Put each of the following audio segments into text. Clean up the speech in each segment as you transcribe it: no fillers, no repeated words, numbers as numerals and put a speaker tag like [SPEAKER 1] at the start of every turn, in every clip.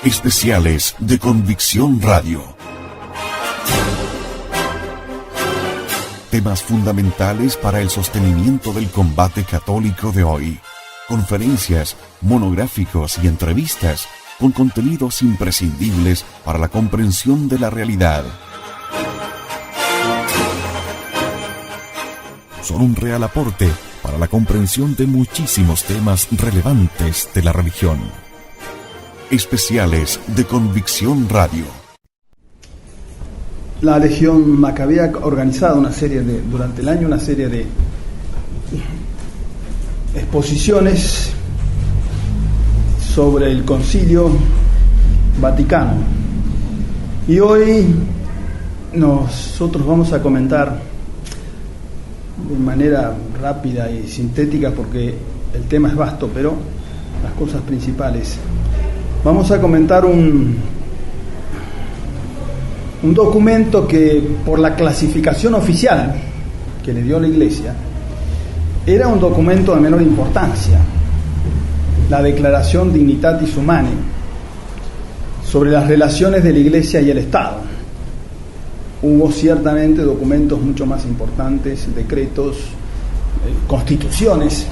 [SPEAKER 1] Especiales de Convicción Radio. Temas fundamentales para el sostenimiento del combate católico de hoy. Conferencias, monográficos y entrevistas con contenidos imprescindibles para la comprensión de la realidad. Son un real aporte para la comprensión de muchísimos temas relevantes de la religión. Especiales de Convicción Radio.
[SPEAKER 2] La Legión Macabea ha organizado durante el año una serie de exposiciones sobre el Concilio Vaticano. Y hoy nosotros vamos a comentar de manera rápida y sintética, porque el tema es vasto, pero las cosas principales. Vamos a comentar un documento que, por la clasificación oficial que le dio la Iglesia, era un documento de menor importancia, la Declaración Dignitatis Humanae, sobre las relaciones de la Iglesia y el Estado. Hubo ciertamente documentos mucho más importantes, decretos, constituciones.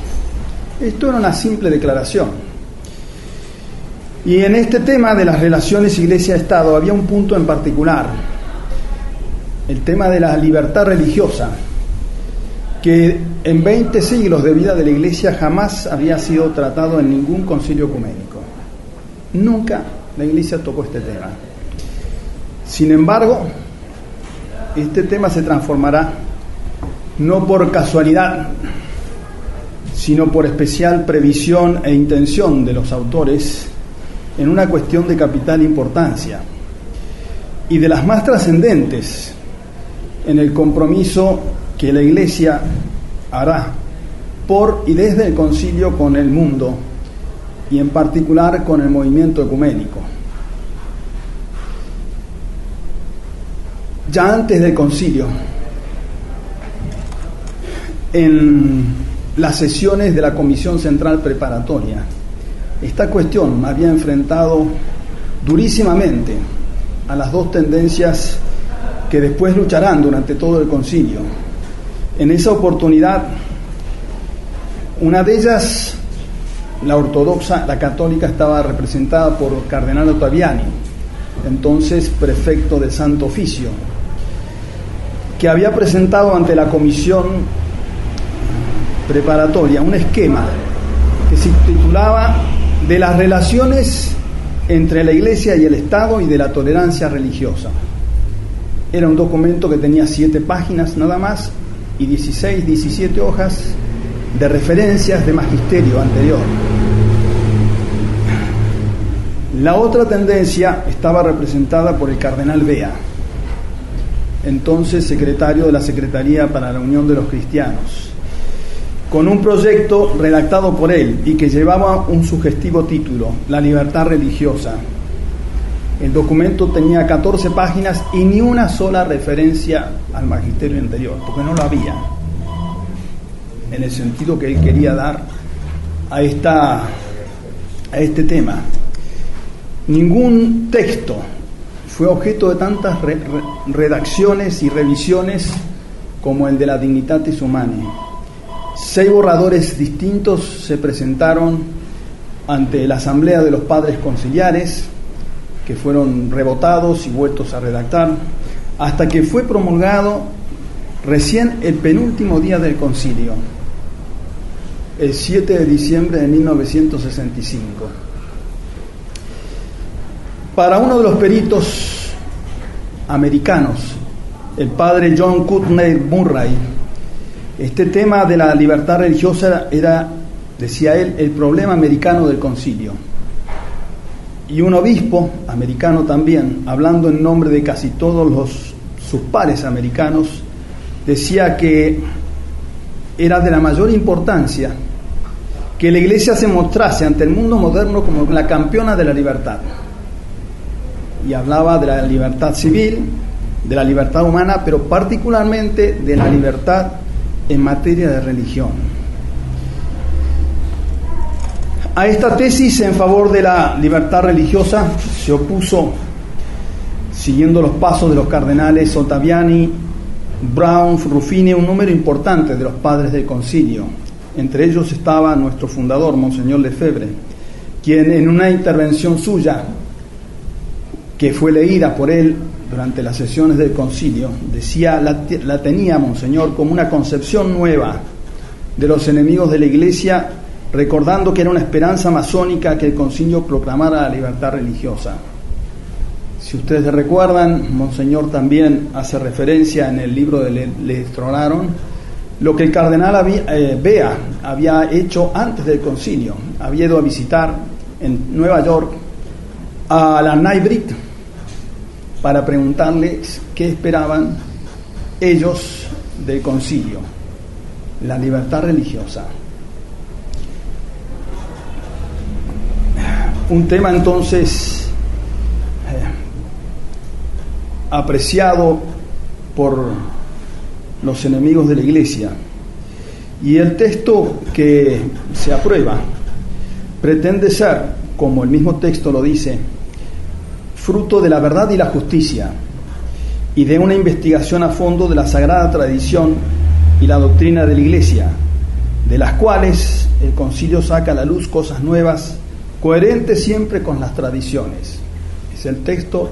[SPEAKER 2] Esto era una simple declaración. Y en este tema de las relaciones Iglesia-Estado había un punto en particular, el tema de la libertad religiosa, que en 20 siglos de vida de la Iglesia jamás había sido tratado en ningún concilio ecuménico. Nunca la Iglesia tocó este tema. Sin embargo, este tema se transformará no por casualidad, sino por especial previsión e intención de los autores en una cuestión de capital importancia y de las más trascendentes en el compromiso que la Iglesia hará por y desde el concilio con el mundo, y en particular con el movimiento ecuménico. Ya antes del concilio, en las sesiones de la Comisión Central Preparatoria, esta cuestión había enfrentado durísimamente a las dos tendencias que después lucharán durante todo el concilio. En esa oportunidad, una de ellas, la ortodoxa, la católica, estaba representada por Cardenal Ottaviani, entonces prefecto del Santo Oficio, que había presentado ante la Comisión Preparatoria un esquema que se titulaba de las relaciones entre la Iglesia y el Estado y de la tolerancia religiosa. Era un documento que tenía 7 páginas nada más y 17 hojas de referencias de magisterio anterior. La otra tendencia estaba representada por el cardenal Bea, entonces secretario de la Secretaría para la Unión de los Cristianos, con un proyecto redactado por él y que llevaba un sugestivo título, La libertad religiosa. El documento tenía 14 páginas y ni una sola referencia al magisterio anterior, porque no lo había, en el sentido que él quería dar a este tema. Ningún texto fue objeto de tantas redacciones y revisiones como el de la Dignitatis Humanae. 6 borradores distintos se presentaron ante la Asamblea de los Padres Conciliares, que fueron rebotados y vueltos a redactar, hasta que fue promulgado recién el penúltimo día del concilio, el 7 de diciembre de 1965. Para uno de los peritos americanos, el padre John Courtney Murray, este tema de la libertad religiosa era, decía él, el problema americano del concilio. Y un obispo americano también, hablando en nombre de casi todos sus pares americanos, decía que era de la mayor importancia que la Iglesia se mostrase ante el mundo moderno como la campeona de la libertad. Y hablaba de la libertad civil, de la libertad humana, pero particularmente de la libertad en materia de religión. A esta tesis en favor de la libertad religiosa se se opuso, siguiendo los pasos de los cardenales Ottaviani, Brown, Ruffini, un número importante de los padres del concilio. Entre ellos estaba nuestro fundador, Monseñor Lefebvre, quien en una intervención suya, que fue leída por él durante las sesiones del concilio, decía, la tenía, Monseñor, como una concepción nueva de los enemigos de la Iglesia, recordando que era una esperanza masónica que el concilio proclamara la libertad religiosa. Si ustedes recuerdan, Monseñor también hace referencia en el libro de Le Stronaron, lo que el cardenal Bea había hecho antes del concilio. Había ido a visitar en Nueva York a la Knight para preguntarles qué esperaban ellos del concilio, la libertad religiosa. Un tema entonces apreciado por los enemigos de la Iglesia, y el texto que se aprueba pretende ser, como el mismo texto lo dice, fruto de la verdad y la justicia y de una investigación a fondo de la sagrada tradición y la doctrina de la Iglesia, de las cuales el concilio saca a la luz cosas nuevas, coherentes siempre con las tradiciones. Es el texto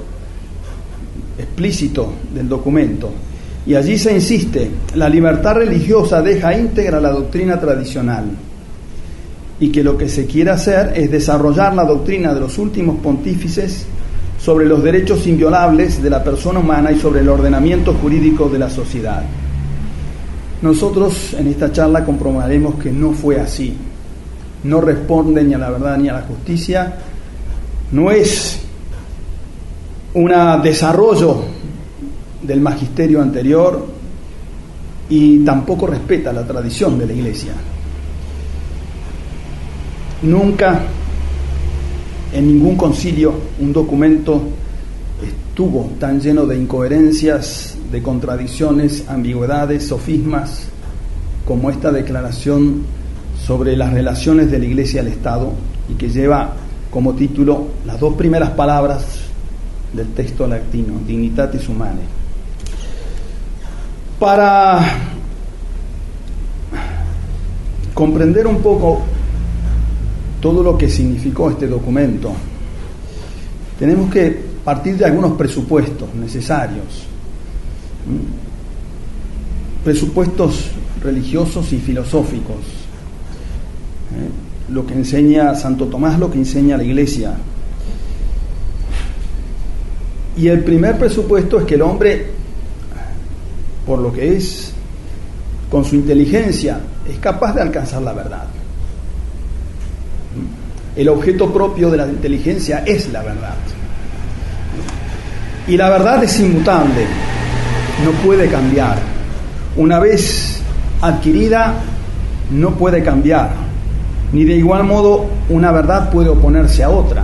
[SPEAKER 2] explícito del documento. Y allí se insiste, la libertad religiosa deja íntegra la doctrina tradicional, y que lo que se quiere hacer es desarrollar la doctrina de los últimos pontífices sobre los derechos inviolables de la persona humana y sobre el ordenamiento jurídico de la sociedad. Nosotros en esta charla comprobaremos que no fue así. No responde ni a la verdad ni a la justicia. No es un desarrollo del magisterio anterior y tampoco respeta la tradición de la Iglesia. Nunca en ningún concilio un documento estuvo tan lleno de incoherencias, de contradicciones, ambigüedades, sofismas, como esta declaración sobre las relaciones de la Iglesia al Estado, y que lleva como título las dos primeras palabras del texto latino, Dignitatis Humanae. Para comprender un poco todo lo que significó este documento, tenemos que partir de algunos presupuestos necesarios, presupuestos religiosos y filosóficos, lo que enseña Santo Tomás, lo que enseña la Iglesia. Y el primer presupuesto es que el hombre, por lo que es, con su inteligencia, es capaz de alcanzar la verdad. El objeto propio de la inteligencia es la verdad. Y la verdad es inmutable, no puede cambiar. Una vez adquirida, no puede cambiar. Ni de igual modo una verdad puede oponerse a otra.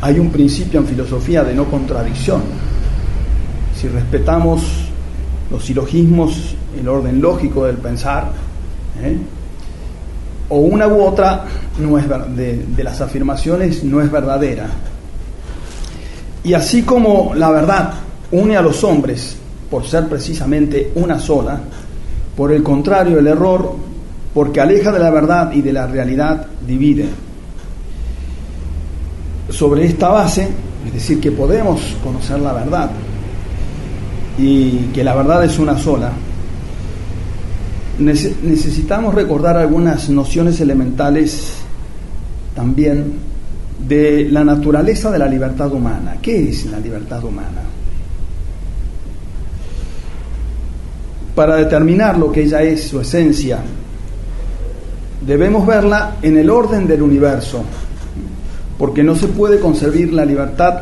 [SPEAKER 2] Hay un principio en filosofía de no contradicción. Si respetamos los silogismos, el orden lógico del pensar, o una u otra no es de las afirmaciones no es verdadera. Y así como la verdad une a los hombres por ser precisamente una sola, por el contrario el error, porque aleja de la verdad y de la realidad, divide. Sobre esta base, es decir, que podemos conocer la verdad y que la verdad es una sola, necesitamos recordar algunas nociones elementales también de la naturaleza de la libertad humana. ¿Qué es la libertad humana? Para determinar lo que ella es, su esencia, debemos verla en el orden del universo, porque no se puede concebir la libertad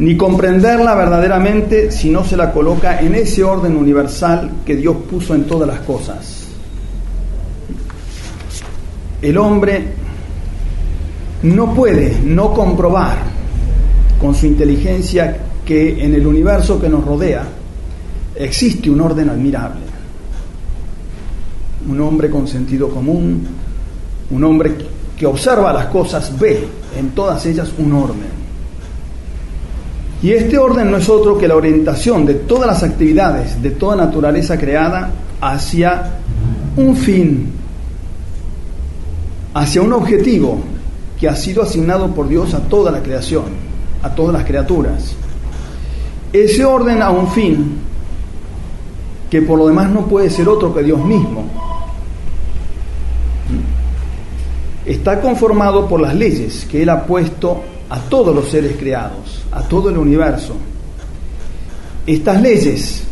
[SPEAKER 2] ni comprenderla verdaderamente si no se la coloca en ese orden universal que Dios puso en todas las cosas. El hombre no puede no comprobar con su inteligencia que en el universo que nos rodea existe un orden admirable. Un hombre con sentido común, un hombre que observa las cosas, ve en todas ellas un orden. Y este orden no es otro que la orientación de todas las actividades de toda naturaleza creada hacia un fin, hacia un objetivo que ha sido asignado por Dios a toda la creación, a todas las criaturas. Ese orden a un fin que por lo demás no puede ser otro que Dios mismo, está conformado por las leyes que Él ha puesto a todos los seres creados, a todo el universo. Estas leyes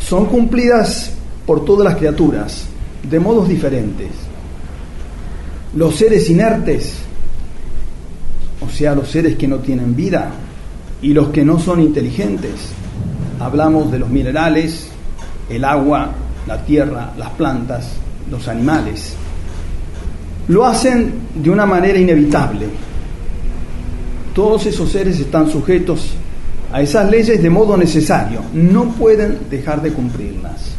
[SPEAKER 2] son cumplidas por todas las criaturas de modos diferentes. Los seres inertes, o sea, los seres que no tienen vida, y los que no son inteligentes, hablamos de los minerales, el agua, la tierra, las plantas, los animales, lo hacen de una manera inevitable. Todos esos seres están sujetos a esas leyes de modo necesario, no pueden dejar de cumplirlas.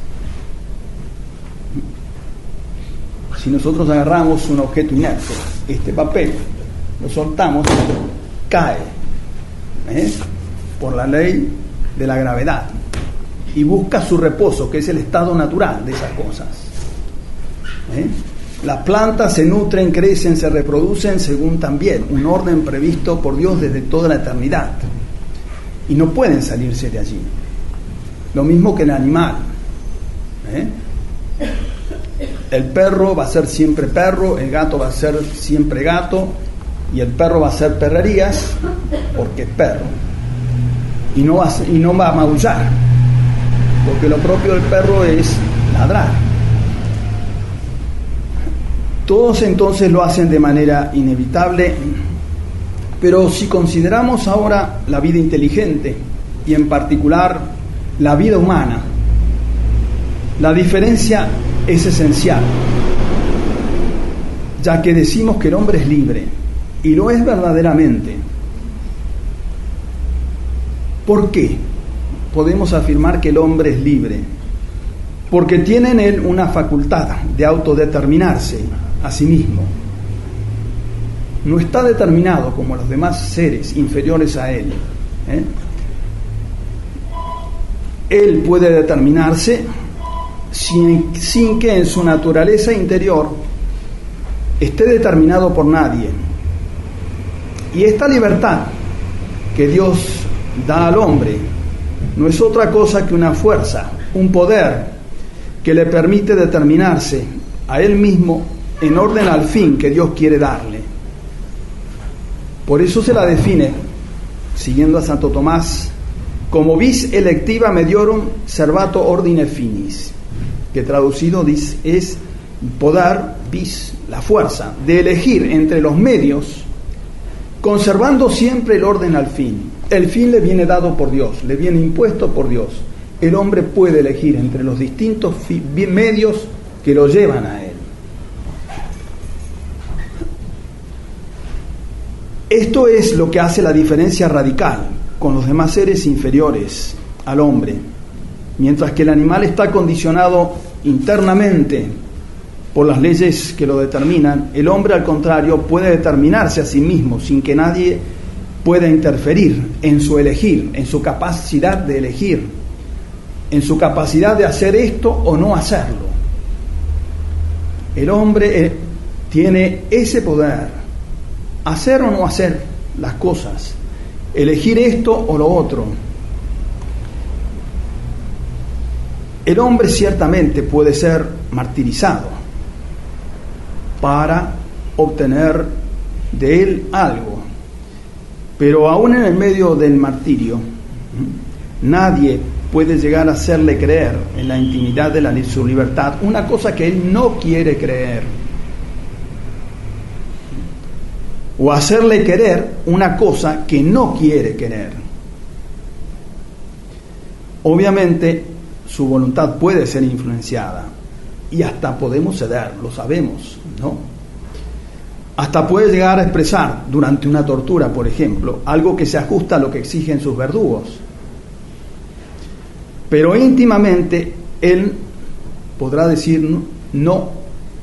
[SPEAKER 2] Si nosotros agarramos un objeto inerte, este papel, lo soltamos, cae, por la ley de la gravedad, y busca su reposo, que es el estado natural de esas cosas. Las plantas se nutren, crecen, se reproducen según también un orden previsto por Dios desde toda la eternidad, y no pueden salirse de allí. Lo mismo que el animal. El perro va a ser siempre perro, el gato va a ser siempre gato, y el perro va a hacer perrerías porque es perro, y no va a maullar, porque lo propio del perro es ladrar. Todos entonces lo hacen de manera inevitable, pero si consideramos ahora la vida inteligente y en particular la vida humana, la diferencia es esencial, ya que decimos que el hombre es libre, y lo es verdaderamente. ¿Por qué podemos afirmar que el hombre es libre? Porque tiene en él una facultad de autodeterminarse a sí mismo. No está determinado como los demás seres inferiores a él. Él puede determinarse sin que en su naturaleza interior esté determinado por nadie. Y esta libertad que Dios da al hombre no es otra cosa que una fuerza, un poder que le permite determinarse a él mismo en orden al fin que Dios quiere darle. Por eso se la define, siguiendo a Santo Tomás, como vis electiva mediorum servato ordine finis, que traducido es poder, vis, la fuerza, de elegir entre los medios, conservando siempre el orden al fin. El fin le viene dado por Dios, le viene impuesto por Dios. El hombre puede elegir entre los distintos medios que lo llevan a él. Esto es lo que hace la diferencia radical con los demás seres inferiores al hombre. Mientras que el animal está condicionado internamente por las leyes que lo determinan, el hombre, al contrario, puede determinarse a sí mismo sin que nadie pueda interferir en su elegir, en su capacidad de elegir, en su capacidad de hacer esto o no hacerlo. El hombre tiene ese poder, hacer o no hacer las cosas, elegir esto o lo otro. El hombre ciertamente puede ser martirizado para obtener de él algo, pero aún en el medio del martirio, nadie puede llegar a hacerle creer en la intimidad de su libertad una cosa que él no quiere creer, o hacerle querer una cosa que no quiere querer. Obviamente, su voluntad puede ser influenciada y hasta podemos ceder, lo sabemos, ¿no? Hasta puede llegar a expresar durante una tortura, por ejemplo, algo que se ajusta a lo que exigen sus verdugos. Pero íntimamente él podrá decir no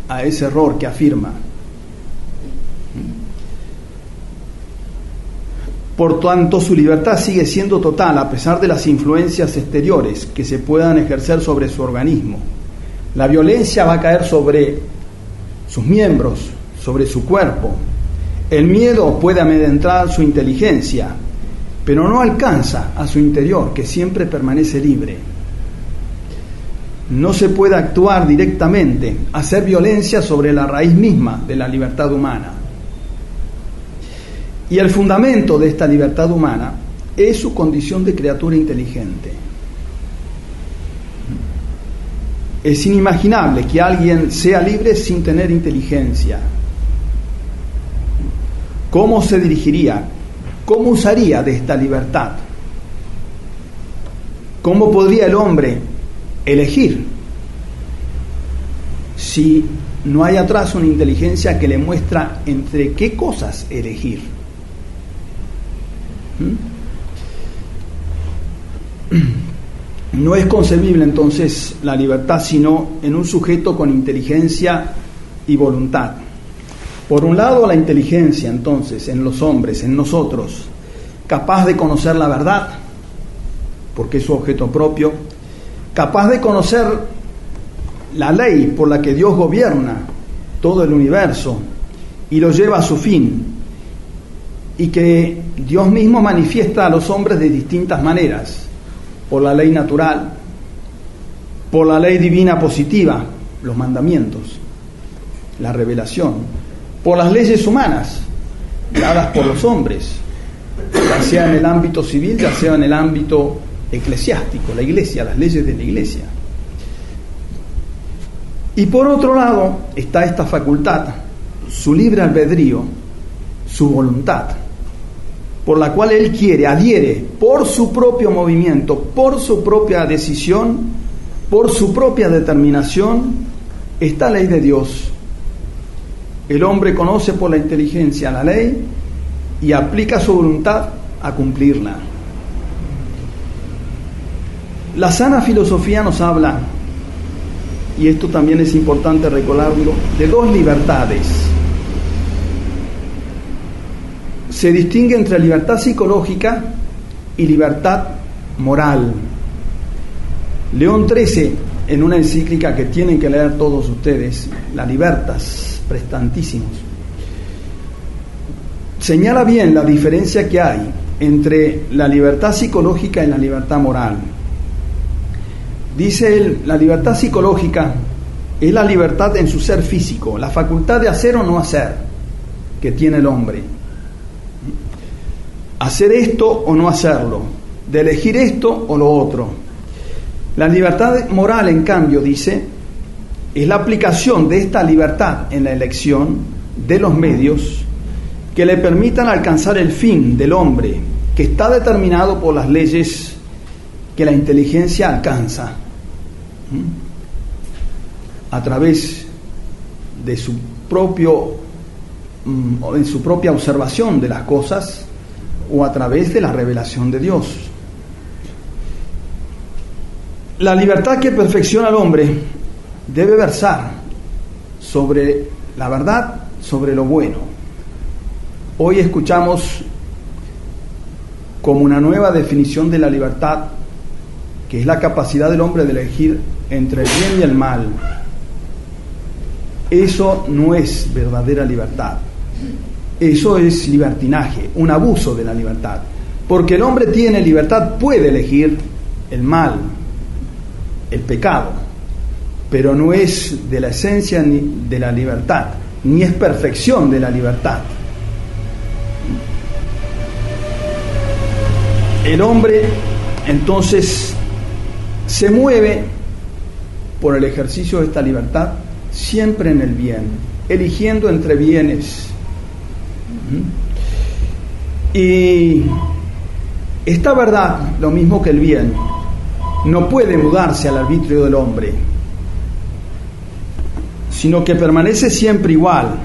[SPEAKER 2] a ese error que afirma. Por tanto, su libertad sigue siendo total a pesar de las influencias exteriores que se puedan ejercer sobre su organismo. La violencia va a caer sobre sus miembros, sobre su cuerpo. El miedo puede amedrentar su inteligencia, pero no alcanza a su interior, que siempre permanece libre. No se puede actuar directamente, hacer violencia sobre la raíz misma de la libertad humana. Y el fundamento de esta libertad humana es su condición de criatura inteligente. Es inimaginable que alguien sea libre sin tener inteligencia. ¿Cómo se dirigiría? ¿Cómo usaría de esta libertad? ¿Cómo podría el hombre elegir si no hay atrás una inteligencia que le muestra entre qué cosas elegir? No es concebible entonces la libertad sino en un sujeto con inteligencia y voluntad. Por un lado, la inteligencia entonces en los hombres, en nosotros, capaz de conocer la verdad, porque es su objeto propio, capaz de conocer la ley por la que Dios gobierna todo el universo y lo lleva a su fin, y que Dios mismo manifiesta a los hombres de distintas maneras, por la ley natural, por la ley divina positiva, los mandamientos, la revelación, por las leyes humanas, dadas por los hombres, ya sea en el ámbito civil, ya sea en el ámbito eclesiástico, la iglesia, las leyes de la iglesia. Y por otro lado está esta facultad, su libre albedrío, su voluntad, por la cual él adhiere por su propio movimiento, por su propia decisión, por su propia determinación, esta ley de Dios. El hombre conoce por la inteligencia la ley y aplica su voluntad a cumplirla. La sana filosofía nos habla, y esto también es importante recordarlo, de dos libertades. Se distingue entre libertad psicológica y libertad moral. León XIII, en una encíclica que tienen que leer todos ustedes, la Libertas, prestantísimos, señala bien la diferencia que hay entre la libertad psicológica y la libertad moral. Dice él, la libertad psicológica es la libertad en su ser físico, la facultad de hacer o no hacer que tiene el hombre. Hacer esto o no hacerlo, de elegir esto o lo otro. La libertad moral, en cambio, dice, es la aplicación de esta libertad en la elección de los medios que le permitan alcanzar el fin del hombre, que está determinado por las leyes que la inteligencia alcanza a través de su propia observación de las cosas o a través de la revelación de Dios. La libertad que perfecciona al hombre debe versar sobre la verdad, sobre lo bueno. Hoy escuchamos como una nueva definición de la libertad, que es la capacidad del hombre de elegir entre el bien y el mal. Eso no es verdadera libertad. Eso es libertinaje, un abuso de la libertad. Porque el hombre tiene libertad, puede elegir el mal, el pecado, pero no es de la esencia de la libertad, ni es perfección de la libertad. El hombre entonces se mueve por el ejercicio de esta libertad siempre en el bien, eligiendo entre bienes. Y esta verdad, lo mismo que el bien, no puede mudarse al arbitrio del hombre, sino que permanece siempre igual.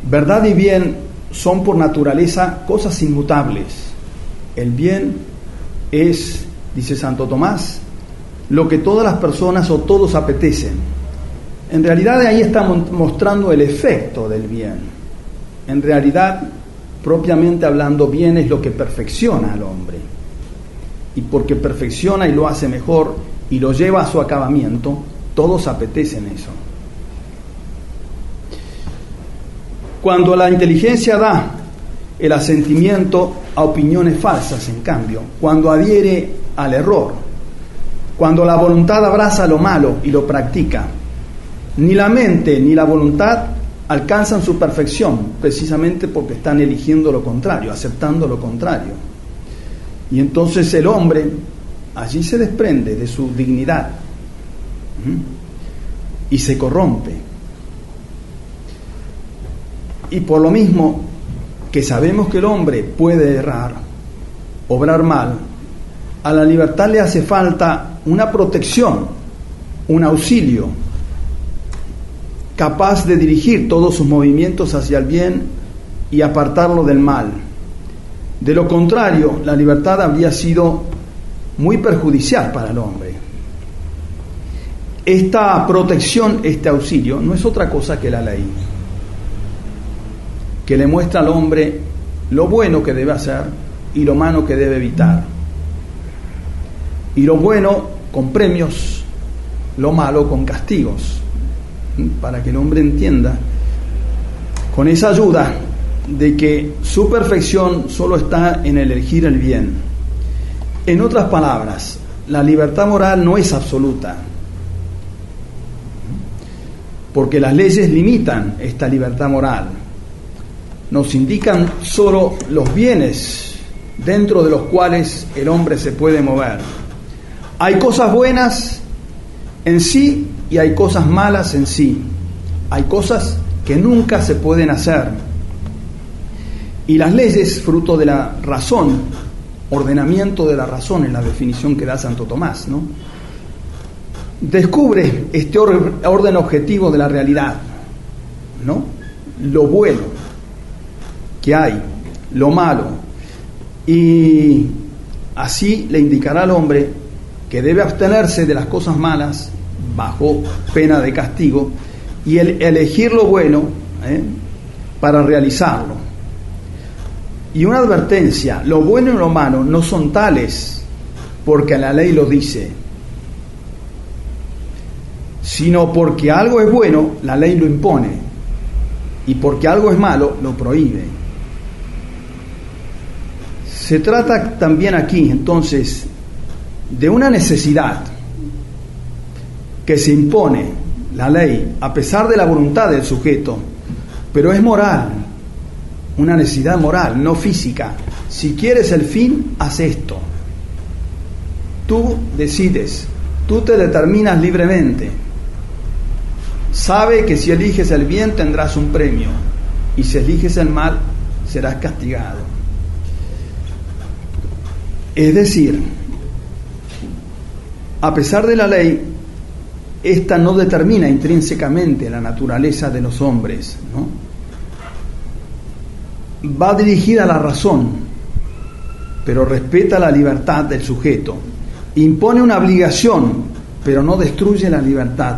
[SPEAKER 2] Verdad y bien son por naturaleza cosas inmutables. El bien es, dice Santo Tomás, lo que todas las personas o todos apetecen. En realidad ahí está mostrando el efecto del bien. En realidad propiamente hablando, bien es lo que perfecciona al hombre. Y porque perfecciona y lo hace mejor y lo lleva a su acabamiento, todos apetecen eso. Cuando la inteligencia da el asentimiento a opiniones falsas, en cambio, cuando adhiere al error, cuando la voluntad abraza lo malo y lo practica, ni la mente ni la voluntad alcanzan su perfección, precisamente porque están eligiendo lo contrario, aceptando lo contrario. Y entonces el hombre allí se desprende de su dignidad y se corrompe. Y por lo mismo que sabemos que el hombre puede errar, obrar mal, a la libertad le hace falta una protección, un auxilio, capaz de dirigir todos sus movimientos hacia el bien y apartarlo del mal. De lo contrario, la libertad habría sido muy perjudicial para el hombre. Esta protección, este auxilio, no es otra cosa que la ley, que le muestra al hombre lo bueno que debe hacer y lo malo que debe evitar. Y lo bueno con premios, lo malo con castigos, para que el hombre entienda, con esa ayuda, de que su perfección solo está en elegir el bien. En otras palabras, la libertad moral no es absoluta, porque las leyes limitan esta libertad moral. Nos indican solo los bienes dentro de los cuales el hombre se puede mover. Hay cosas buenas en sí y hay cosas malas en sí. Hay cosas que nunca se pueden hacer. Y las leyes, fruto de la razón, ordenamiento de la razón, en la definición que da Santo Tomás, ¿no?, descubre este orden objetivo de la realidad, ¿no?, lo bueno que hay, lo malo, y así le indicará al hombre que debe abstenerse de las cosas malas bajo pena de castigo y elegir lo bueno para realizarlo. Y una advertencia: lo bueno y lo malo no son tales porque la ley lo dice, sino porque algo es bueno, la ley lo impone, y porque algo es malo, lo prohíbe. Se trata también aquí, entonces, de una necesidad que se impone la ley a pesar de la voluntad del sujeto, pero es moral, una necesidad moral, no física. Si quieres el fin, haz esto. Tú decides, tú te determinas libremente. Sabe que si eliges el bien tendrás un premio, y si eliges el mal serás castigado. Es decir, a pesar de la ley, esta no determina intrínsecamente la naturaleza de los hombres, ¿no? Va dirigida a la razón, pero respeta la libertad del sujeto. Impone una obligación, pero no destruye la libertad.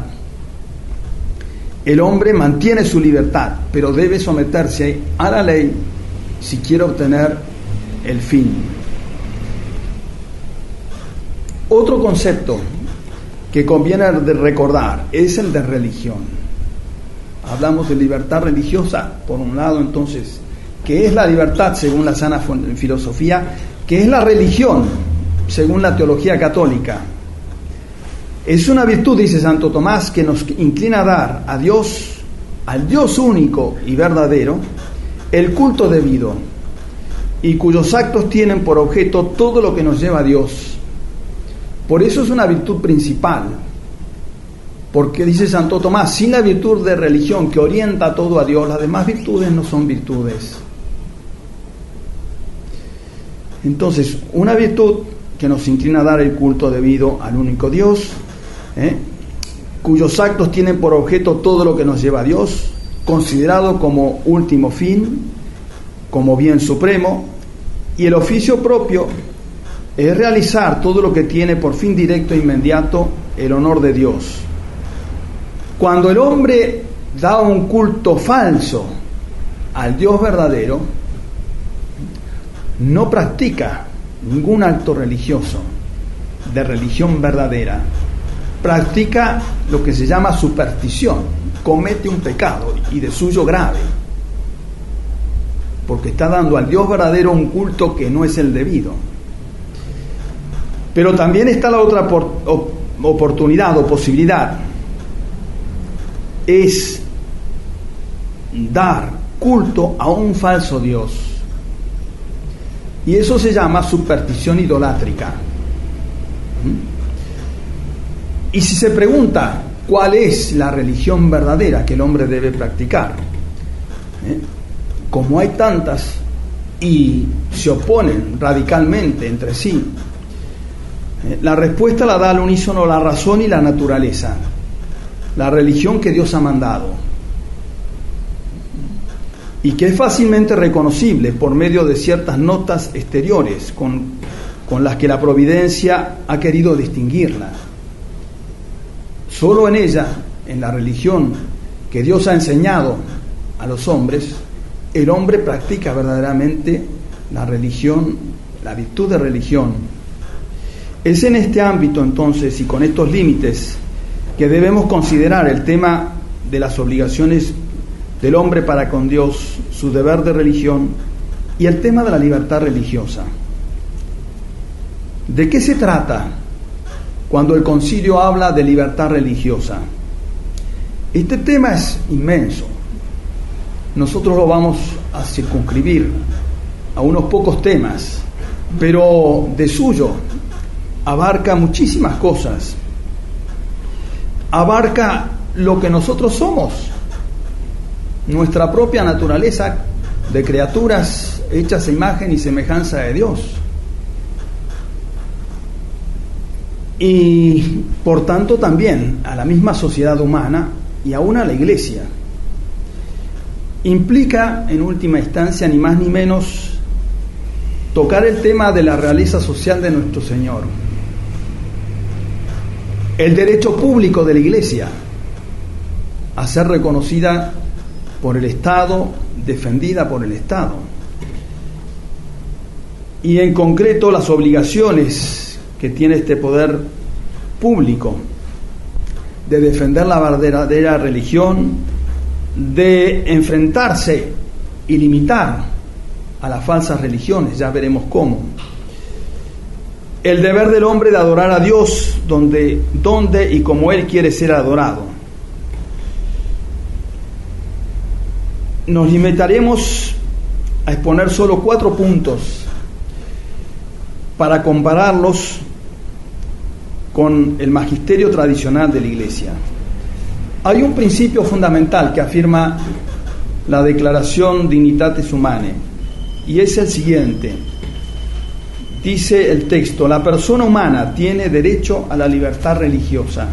[SPEAKER 2] El hombre mantiene su libertad, pero debe someterse a la ley si quiere obtener el fin. Otro concepto que conviene de recordar es el de religión. Hablamos de libertad religiosa, por un lado, entonces, ¿qué es la libertad según la sana filosofía? ¿Qué es la religión según la teología católica? Es una virtud, dice Santo Tomás, que nos inclina a dar a Dios, al Dios único y verdadero, el culto debido, y cuyos actos tienen por objeto todo lo que nos lleva a Dios. Por eso es una virtud principal, porque dice Santo Tomás, sin la virtud de religión que orienta todo a Dios, las demás virtudes no son virtudes. Entonces, una virtud que nos inclina a dar el culto debido al único Dios, cuyos actos tienen por objeto todo lo que nos lleva a Dios, considerado como último fin, como bien supremo, y el oficio propio es realizar todo lo que tiene por fin directo e inmediato el honor de Dios. Cuando el hombre da un culto falso al Dios verdadero, no practica ningún acto religioso, de religión verdadera, practica lo que se llama superstición, comete un pecado y de suyo grave, porque está dando al Dios verdadero un culto que no es el debido. Pero también está la otra oportunidad o posibilidad, es dar culto a un falso Dios. Y eso se llama superstición idolátrica. Y si se pregunta cuál es la religión verdadera que el hombre debe practicar, como hay tantas y se oponen radicalmente entre sí, la respuesta la da al unísono la razón y la naturaleza, la religión que Dios ha mandado, y que es fácilmente reconocible por medio de ciertas notas exteriores con las que la providencia ha querido distinguirla. Solo en ella, en la religión que Dios ha enseñado a los hombres, el hombre practica verdaderamente la religión, la virtud de religión. Es en este ámbito entonces y con estos límites que debemos considerar el tema de las obligaciones del hombre para con Dios, su deber de religión y el tema de la libertad religiosa. ¿De qué se trata cuando el concilio habla de libertad religiosa? Este tema es inmenso. Nosotros lo vamos a circunscribir a unos pocos temas, pero de suyo abarca muchísimas cosas. Abarca lo que nosotros somos, nuestra propia naturaleza de criaturas hechas a imagen y semejanza de Dios. Y por tanto también a la misma sociedad humana y aún a la Iglesia. Implica en última instancia ni más ni menos tocar el tema de la realeza social de nuestro Señor, el derecho público de la Iglesia a ser reconocida por el Estado, defendida por el Estado, y en concreto las obligaciones que tiene este poder público de defender la verdadera religión, de enfrentarse y limitar a las falsas religiones, ya veremos cómo. El deber del hombre de adorar a Dios donde y como Él quiere ser adorado. Nos limitaremos a exponer solo 4 puntos para compararlos con el magisterio tradicional de la Iglesia. Hay un principio fundamental que afirma la Declaración Dignitatis Humanae, y es el siguiente. Dice el texto: la persona humana tiene derecho a la libertad religiosa,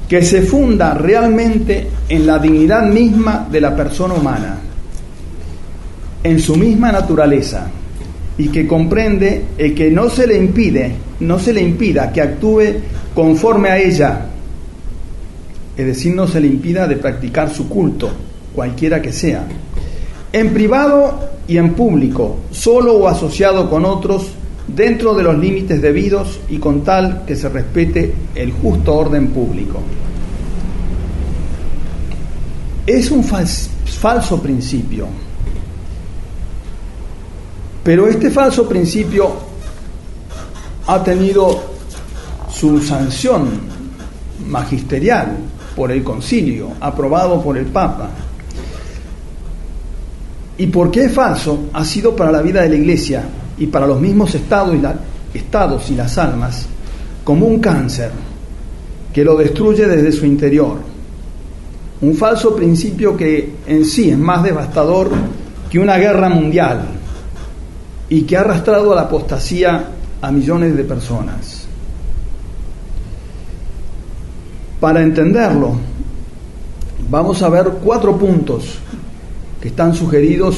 [SPEAKER 2] que se funda realmente en la dignidad misma de la persona humana, en su misma naturaleza, y que comprende el que no se le impida que actúe conforme a ella, es decir, no se le impida de practicar su culto, cualquiera que sea, en privado y en público, solo o asociado con otros, dentro de los límites debidos y con tal que se respete el justo orden público. Es un falso principio, pero este falso principio ha tenido su sanción magisterial por el concilio, aprobado por el Papa. ¿Y por qué es falso? Ha sido para la vida de la Iglesia y para los mismos estados y las almas como un cáncer que lo destruye desde su interior. Un falso principio que en sí es más devastador que una guerra mundial y que ha arrastrado a la apostasía a millones de personas. Para entenderlo, vamos a ver 4 puntos que están sugeridos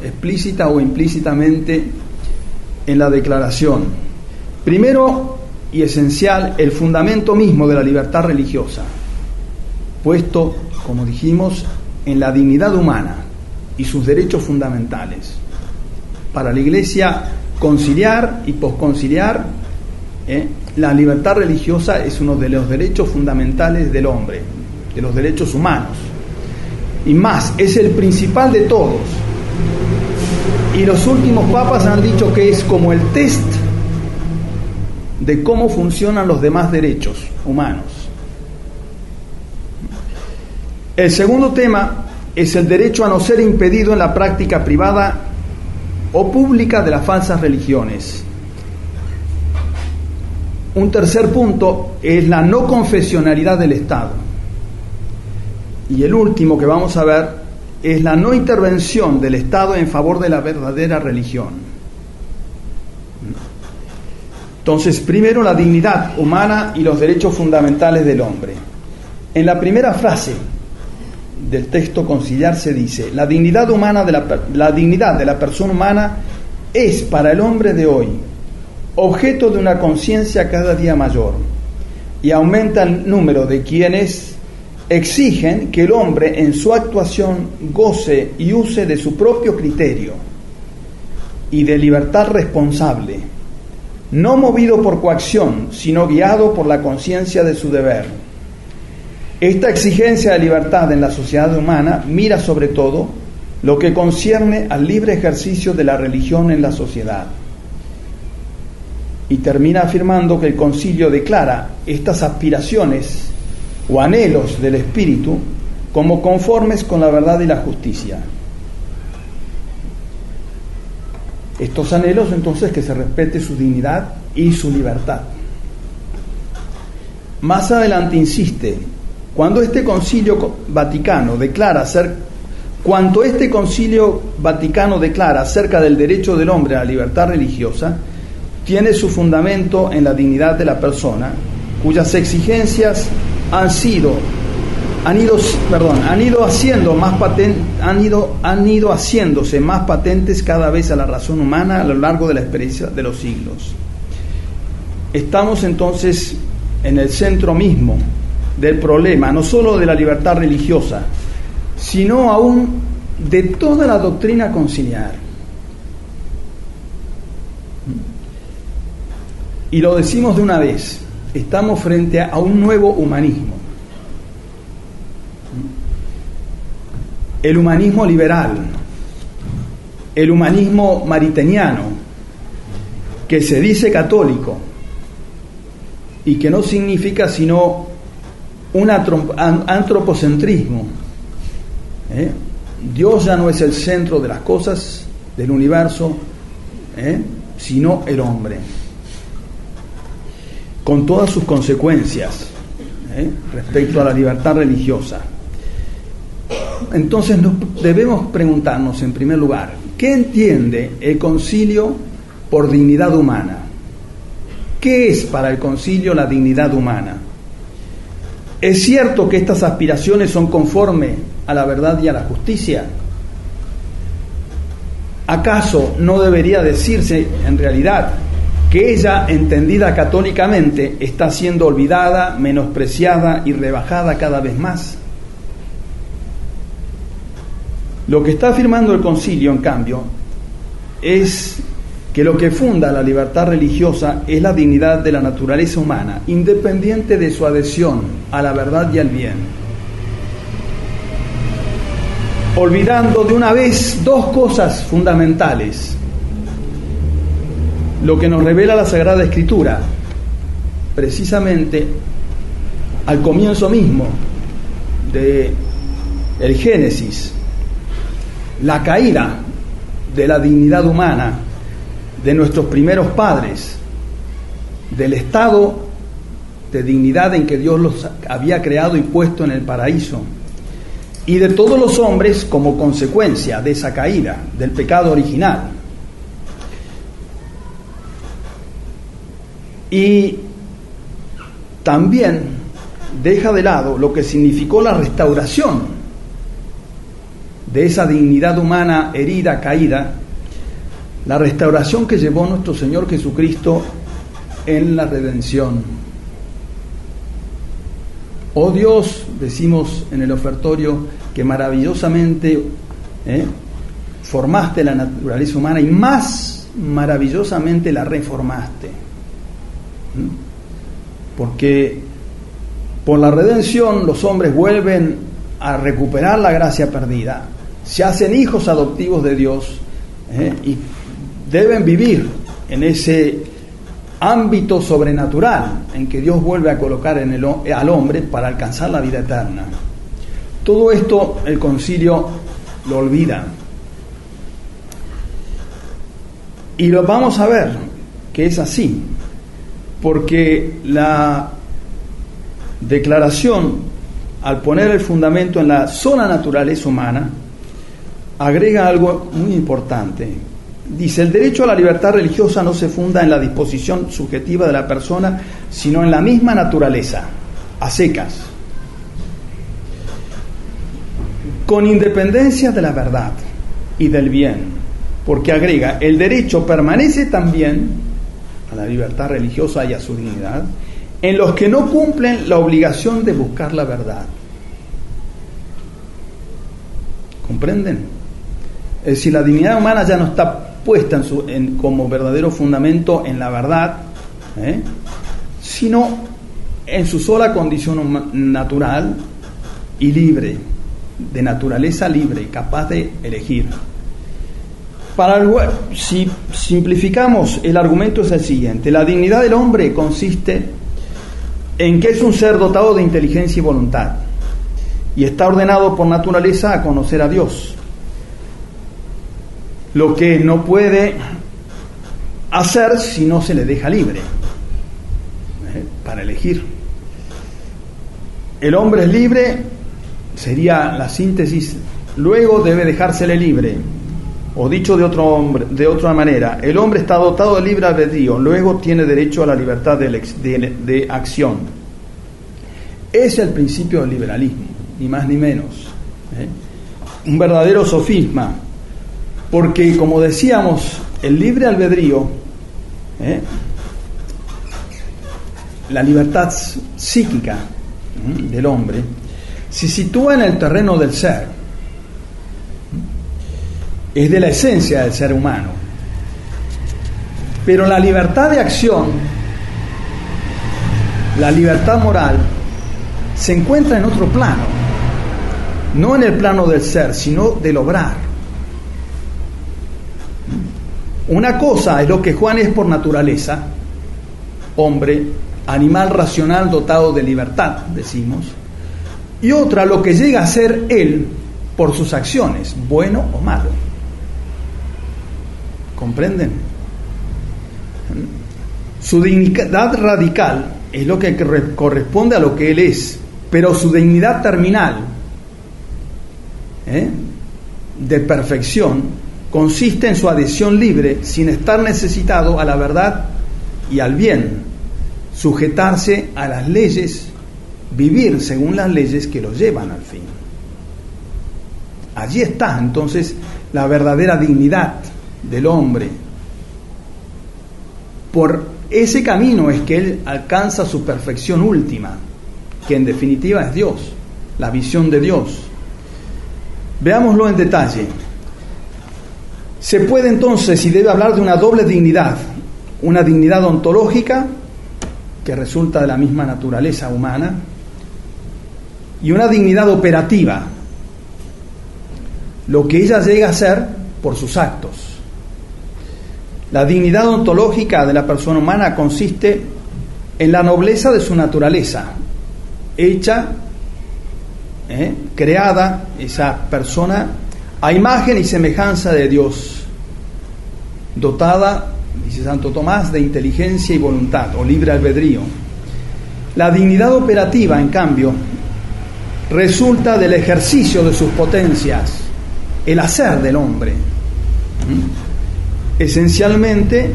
[SPEAKER 2] explícita o implícitamente en la declaración. Primero y esencial, el fundamento mismo de la libertad religiosa, puesto, como dijimos, en la dignidad humana y sus derechos fundamentales. para la Iglesia conciliar y posconciliar, la libertad religiosa es uno de los derechos fundamentales del hombre, de los derechos humanos. Y más, es el principal de todos. Y los últimos papas han dicho que es como el test de cómo funcionan los demás derechos humanos. El segundo tema es el derecho a no ser impedido en la práctica privada o pública de las falsas religiones. Un tercer punto es la no confesionalidad del Estado. Y el último que vamos a ver es la no intervención del Estado en favor de la verdadera religión. Entonces, primero la dignidad humana y los derechos fundamentales del hombre. En la primera frase del texto conciliar se dice: la dignidad humana la dignidad de la persona humana es para el hombre de hoy objeto de una conciencia cada día mayor, y aumenta el número de quienes exigen que el hombre en su actuación goce y use de su propio criterio y de libertad responsable, no movido por coacción, sino guiado por la conciencia de su deber. Esta exigencia de libertad en la sociedad humana mira sobre todo lo que concierne al libre ejercicio de la religión en la sociedad. Y termina afirmando que el concilio declara estas aspiraciones o anhelos del espíritu como conformes con la verdad y la justicia. Estos anhelos, entonces, que se respete su dignidad y su libertad. Más adelante insiste: cuanto este concilio vaticano declara acerca del derecho del hombre a la libertad religiosa, tiene su fundamento en la dignidad de la persona, cuyas exigencias han ido haciéndose más patentes cada vez a la razón humana a lo largo de la experiencia de los siglos. Estamos entonces en el centro mismo del problema, no solo de la libertad religiosa, sino aún de toda la doctrina conciliar. Y lo decimos de una vez: estamos frente a un nuevo humanismo. El humanismo liberal, el humanismo mariteniano, que se dice católico y que no significa sino un antropocentrismo. Dios ya no es el centro de las cosas, del universo, sino el hombre, con todas sus consecuencias respecto a la libertad religiosa. Entonces debemos preguntarnos, en primer lugar, ¿qué entiende el concilio por dignidad humana? ¿Qué es para el concilio la dignidad humana? ¿Es cierto que estas aspiraciones son conformes a la verdad y a la justicia? ¿Acaso no debería decirse, en realidad, que ella, entendida católicamente, está siendo olvidada, menospreciada y rebajada cada vez más? Lo que está afirmando el concilio, en cambio, es que lo que funda la libertad religiosa es la dignidad de la naturaleza humana, independiente de su adhesión a la verdad y al bien. Olvidando de una vez dos cosas fundamentales: lo que nos revela la Sagrada Escritura, precisamente al comienzo mismo de el Génesis, la caída de la dignidad humana de nuestros primeros padres, del estado de dignidad en que Dios los había creado y puesto en el paraíso, y de todos los hombres como consecuencia de esa caída, del pecado original. Y también deja de lado lo que significó la restauración de esa dignidad humana herida, caída, la restauración que llevó nuestro Señor Jesucristo en la redención. Oh Dios, decimos en el ofertorio, que maravillosamente formaste la naturaleza humana y más maravillosamente la reformaste. Porque por la redención los hombres vuelven a recuperar la gracia perdida, se hacen hijos adoptivos de Dios, y deben vivir en ese ámbito sobrenatural en que Dios vuelve a colocar al hombre para alcanzar la vida eterna. Todo esto el concilio lo olvida. Y lo vamos a ver que es así, porque la declaración, al poner el fundamento en la sola naturaleza humana, agrega algo muy importante. Dice: el derecho a la libertad religiosa no se funda en la disposición subjetiva de la persona, sino en la misma naturaleza, a secas, con independencia de la verdad y del bien, porque agrega: el derecho permanece también a la libertad religiosa y a su dignidad en los que no cumplen la obligación de buscar la verdad. ¿Comprenden? Es decir, la dignidad humana ya no está puesta como verdadero fundamento en la verdad, sino en su sola condición natural y libre, de naturaleza libre, capaz de elegir. Si simplificamos, el argumento es el siguiente: la dignidad del hombre consiste en que es un ser dotado de inteligencia y voluntad, y está ordenado por naturaleza a conocer a Dios, lo que no puede hacer si no se le deja libre para elegir. El hombre es libre, sería la síntesis. Luego debe dejársele libre, o dicho de otra manera, el hombre está dotado de libre albedrío, luego tiene derecho a la libertad de acción. Es el principio del liberalismo, ni más ni menos, un verdadero sofisma, porque, como decíamos, el libre albedrío, la libertad psíquica del hombre, se sitúa en el terreno del ser, es de la esencia del ser humano. Pero la libertad de acción, la libertad moral, se encuentra en otro plano, no en el plano del ser, sino del obrar. Una cosa es lo que Juan es por naturaleza, hombre, animal racional dotado de libertad, decimos, y otra lo que llega a ser él por sus acciones, bueno o malo. ¿Comprenden? Su dignidad radical es lo que corresponde a lo que él es, pero su dignidad terminal, de perfección, consiste en su adhesión libre, sin estar necesitado a la verdad y al bien, sujetarse a las leyes, vivir según las leyes que lo llevan al fin. Allí está entonces la verdadera dignidad del hombre. Por ese camino es que él alcanza su perfección última, que en definitiva es Dios, la visión de Dios. Veámoslo en detalle. Se puede entonces y debe hablar de una doble dignidad: una dignidad ontológica, que resulta de la misma naturaleza humana, y una dignidad operativa, lo que ella llega a ser por sus actos. La dignidad ontológica de la persona humana consiste en la nobleza de su naturaleza, hecha, creada, esa persona, a imagen y semejanza de Dios, dotada, dice Santo Tomás, de inteligencia y voluntad, o libre albedrío. La dignidad operativa, en cambio, resulta del ejercicio de sus potencias, el hacer del hombre, esencialmente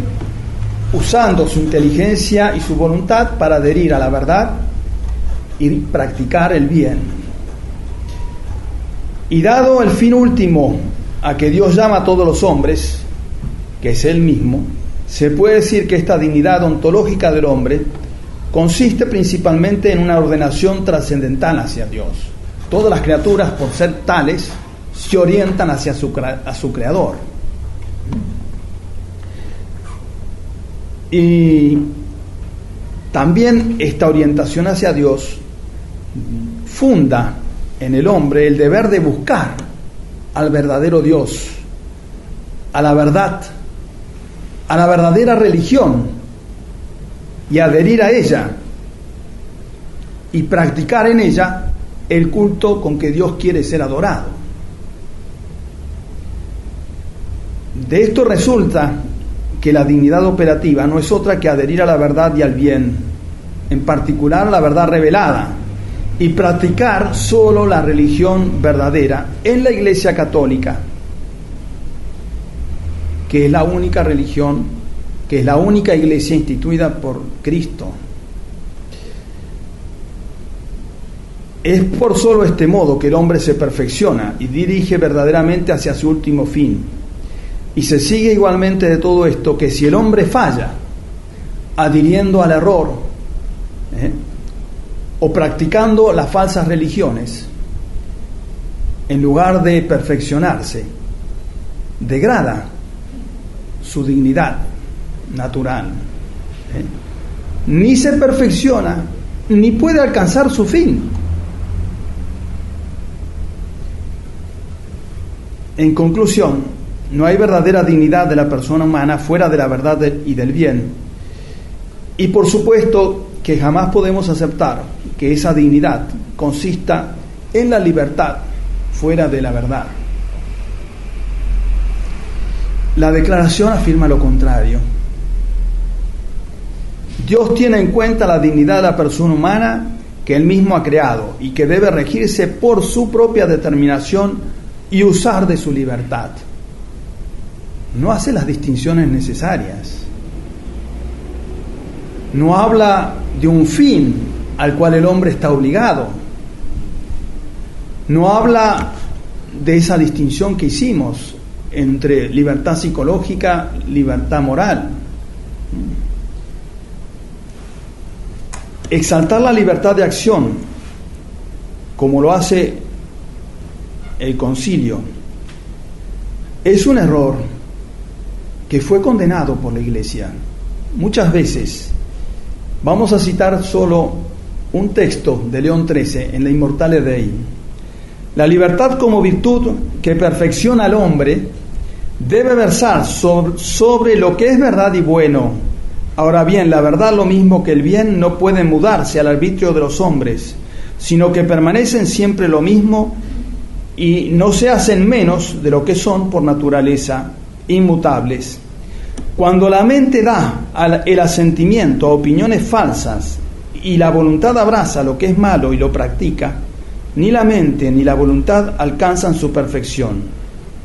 [SPEAKER 2] usando su inteligencia y su voluntad para adherir a la verdad y practicar el bien. Y dado el fin último a que Dios llama a todos los hombres, que es Él mismo, se puede decir que esta dignidad ontológica del hombre consiste principalmente en una ordenación trascendental hacia Dios. Todas las criaturas, por ser tales, se orientan hacia su creador. Y también esta orientación hacia Dios funda en el hombre el deber de buscar al verdadero Dios, a la verdad, a la verdadera religión, y adherir a ella y practicar en ella el culto con que Dios quiere ser adorado. De esto resulta que la dignidad operativa no es otra que adherir a la verdad y al bien, en particular a la verdad revelada, y practicar solo la religión verdadera en la Iglesia Católica, que es la única religión, que es la única iglesia instituida por Cristo. Es por solo este modo que el hombre se perfecciona y dirige verdaderamente hacia su último fin. Y se sigue igualmente de todo esto que si el hombre falla, adhiriendo al error, o practicando las falsas religiones, en lugar de perfeccionarse, degrada su dignidad natural, ni se perfecciona, ni puede alcanzar su fin. En conclusión, no hay verdadera dignidad de la persona humana fuera de la verdad y del bien. Y por supuesto que jamás podemos aceptar que esa dignidad consista en la libertad fuera de la verdad. La declaración afirma lo contrario. Dios tiene en cuenta la dignidad de la persona humana que Él mismo ha creado y que debe regirse por su propia determinación y usar de su libertad. No hace las distinciones necesarias. No habla de un fin al cual el hombre está obligado. No habla de esa distinción que hicimos entre libertad psicológica, libertad moral. Exaltar la libertad de acción, como lo hace el concilio, es un error que fue condenado por la Iglesia muchas veces. Vamos a citar solo un texto de León XIII en la Immortale Dei. La libertad como virtud que perfecciona al hombre debe versar sobre lo que es verdad y bueno. Ahora bien, la verdad, lo mismo que el bien, no puede mudarse al arbitrio de los hombres, sino que permanecen siempre lo mismo y no se hacen menos de lo que son por naturaleza, inmutables. Cuando la mente da el asentimiento a opiniones falsas y la voluntad abraza lo que es malo y lo practica, ni la mente ni la voluntad alcanzan su perfección.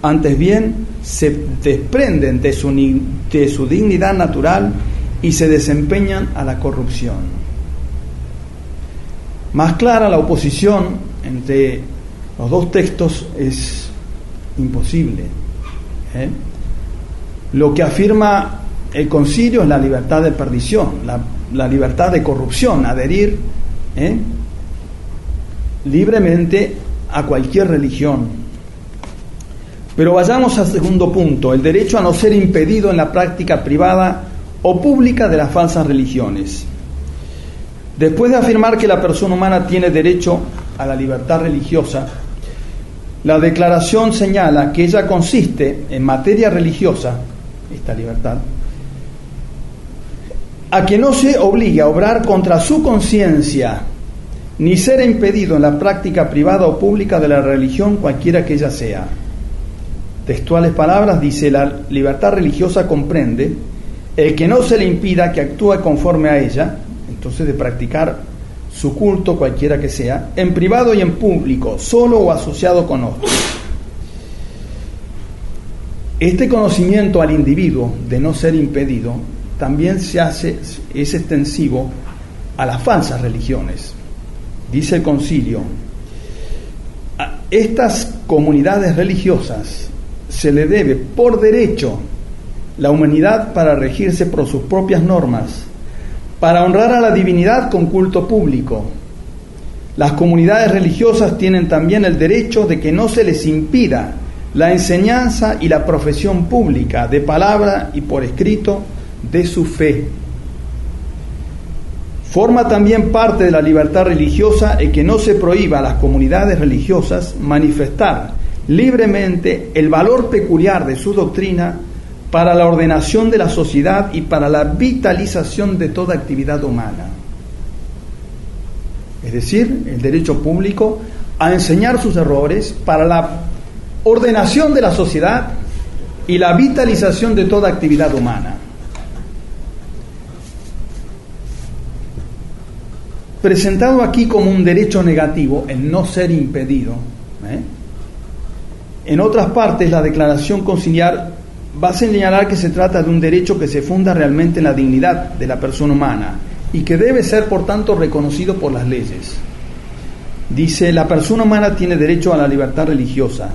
[SPEAKER 2] Antes bien, se desprenden de su dignidad natural y se desempeñan a la corrupción. Más clara la oposición entre los dos textos es imposible. Lo que afirma el concilio es la libertad de perdición, la libertad de corrupción, adherir libremente a cualquier religión. Pero vayamos al segundo punto, el derecho a no ser impedido en la práctica privada o pública de las falsas religiones. Después de afirmar que la persona humana tiene derecho a la libertad religiosa, la declaración señala que ella consiste en materia religiosa, esta libertad, a que no se obligue a obrar contra su conciencia, ni ser impedido en la práctica privada o pública de la religión cualquiera que ella sea. Textuales palabras, dice: la libertad religiosa comprende el que no se le impida que actúe conforme a ella, entonces de practicar su culto cualquiera que sea, en privado y en público, solo o asociado con otros. Este conocimiento al individuo de no ser impedido también es extensivo a las falsas religiones. Dice el concilio: a estas comunidades religiosas se le debe por derecho la humanidad para regirse por sus propias normas, para honrar a la divinidad con culto público. Las comunidades religiosas tienen también el derecho de que no se les impida la enseñanza y la profesión pública, de palabra y por escrito, de su fe. Forma también parte de la libertad religiosa el que no se prohíba a las comunidades religiosas manifestar libremente el valor peculiar de su doctrina para la ordenación de la sociedad y para la vitalización de toda actividad humana. Es decir, el derecho público a enseñar sus errores para la ordenación de la sociedad y la vitalización de toda actividad humana. Presentado aquí como un derecho negativo, el no ser impedido, en otras partes la declaración conciliar va a señalar que se trata de un derecho que se funda realmente en la dignidad de la persona humana y que debe ser, por tanto, reconocido por las leyes. Dice, la persona humana tiene derecho a la libertad religiosa.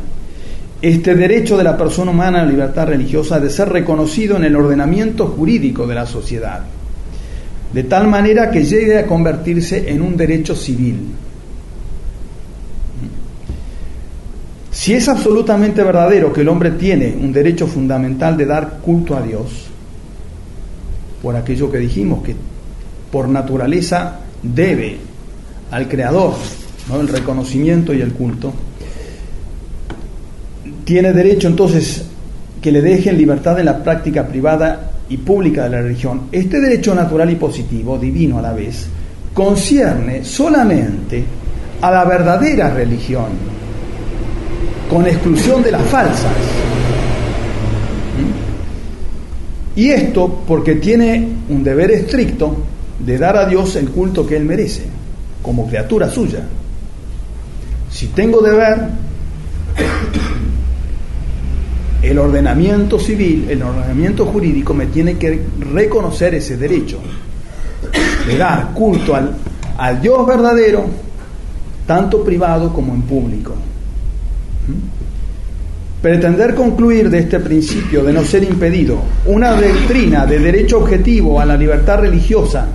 [SPEAKER 2] Este derecho de la persona humana a la libertad religiosa ha de ser reconocido en el ordenamiento jurídico de la sociedad, de tal manera que llegue a convertirse en un derecho civil. Si es absolutamente verdadero que el hombre tiene un derecho fundamental de dar culto a Dios, por aquello que dijimos, que por naturaleza debe al Creador, ¿no?, el reconocimiento y el culto, tiene derecho entonces que le dejen libertad en la práctica privada y pública de la religión. Este derecho natural y positivo, divino a la vez, concierne solamente a la verdadera religión, con exclusión de las falsas. Y esto porque tiene un deber estricto de dar a Dios el culto que Él merece, como criatura suya. Si tengo deber, el ordenamiento civil, el ordenamiento jurídico me tiene que reconocer ese derecho de dar culto al Dios verdadero, tanto privado como en público. Pretender concluir de este principio de no ser impedido una doctrina de derecho objetivo a la libertad religiosa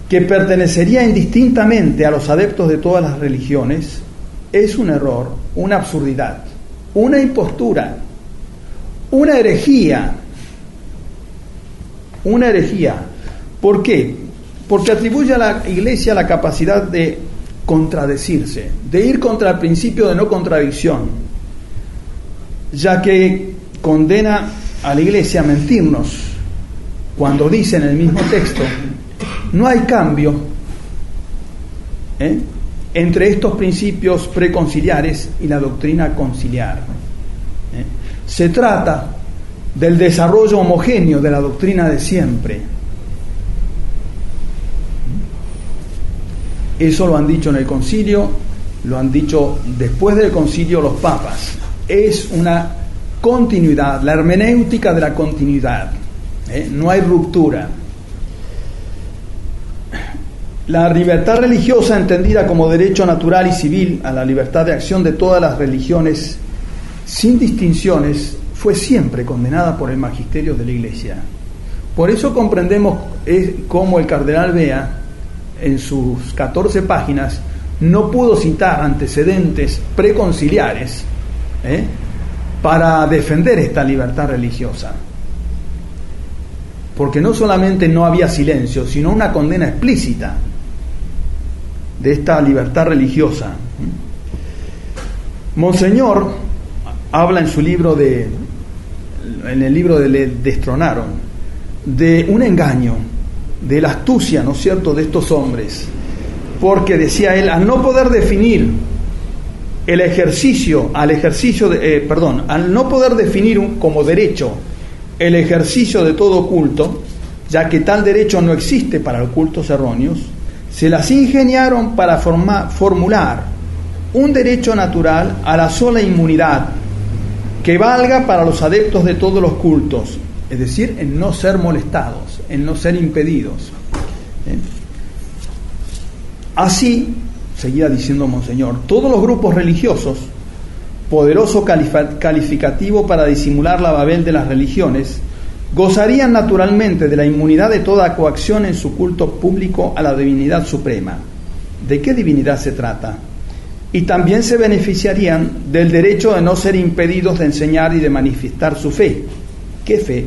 [SPEAKER 2] que pertenecería indistintamente a los adeptos de todas las religiones es un error, una absurdidad, una impostura, una herejía. Una herejía. ¿Por qué? Porque atribuye a la Iglesia la capacidad de contradecirse, de ir contra el principio de no contradicción, ya que condena a la Iglesia a mentirnos cuando dice en el mismo texto: no hay cambio entre estos principios preconciliares y la doctrina conciliar. Se trata del desarrollo homogéneo de la doctrina de siempre. Eso lo han dicho en el concilio, lo han dicho después del concilio los papas. Es una continuidad, la hermenéutica de la continuidad. No hay ruptura. La libertad religiosa, entendida como derecho natural y civil a la libertad de acción de todas las religiones, sin distinciones, fue siempre condenada por el magisterio de la Iglesia. Por eso comprendemos cómo el cardenal Bea, en sus 14 páginas, no pudo citar antecedentes preconciliares para defender esta libertad religiosa. Porque no solamente no había silencio, sino una condena explícita de esta libertad religiosa. Monseñor habla en su libro en el libro de Le Destronaron, de un engaño, de la astucia, ¿no es cierto?, de estos hombres, porque decía él, al no poder definir al no poder definir como derecho el ejercicio de todo culto, ya que tal derecho no existe para los cultos erróneos, se las ingeniaron para formular un derecho natural a la sola inmunidad, que valga para los adeptos de todos los cultos, es decir, en no ser molestados, en no ser impedidos. Así, seguía diciendo Monseñor, todos los grupos religiosos, poderoso calificativo para disimular la Babel de las religiones, gozarían naturalmente de la inmunidad de toda coacción en su culto público a la divinidad suprema. ¿De qué divinidad se trata? Y también se beneficiarían del derecho de no ser impedidos de enseñar y de manifestar su fe. ¿Qué fe?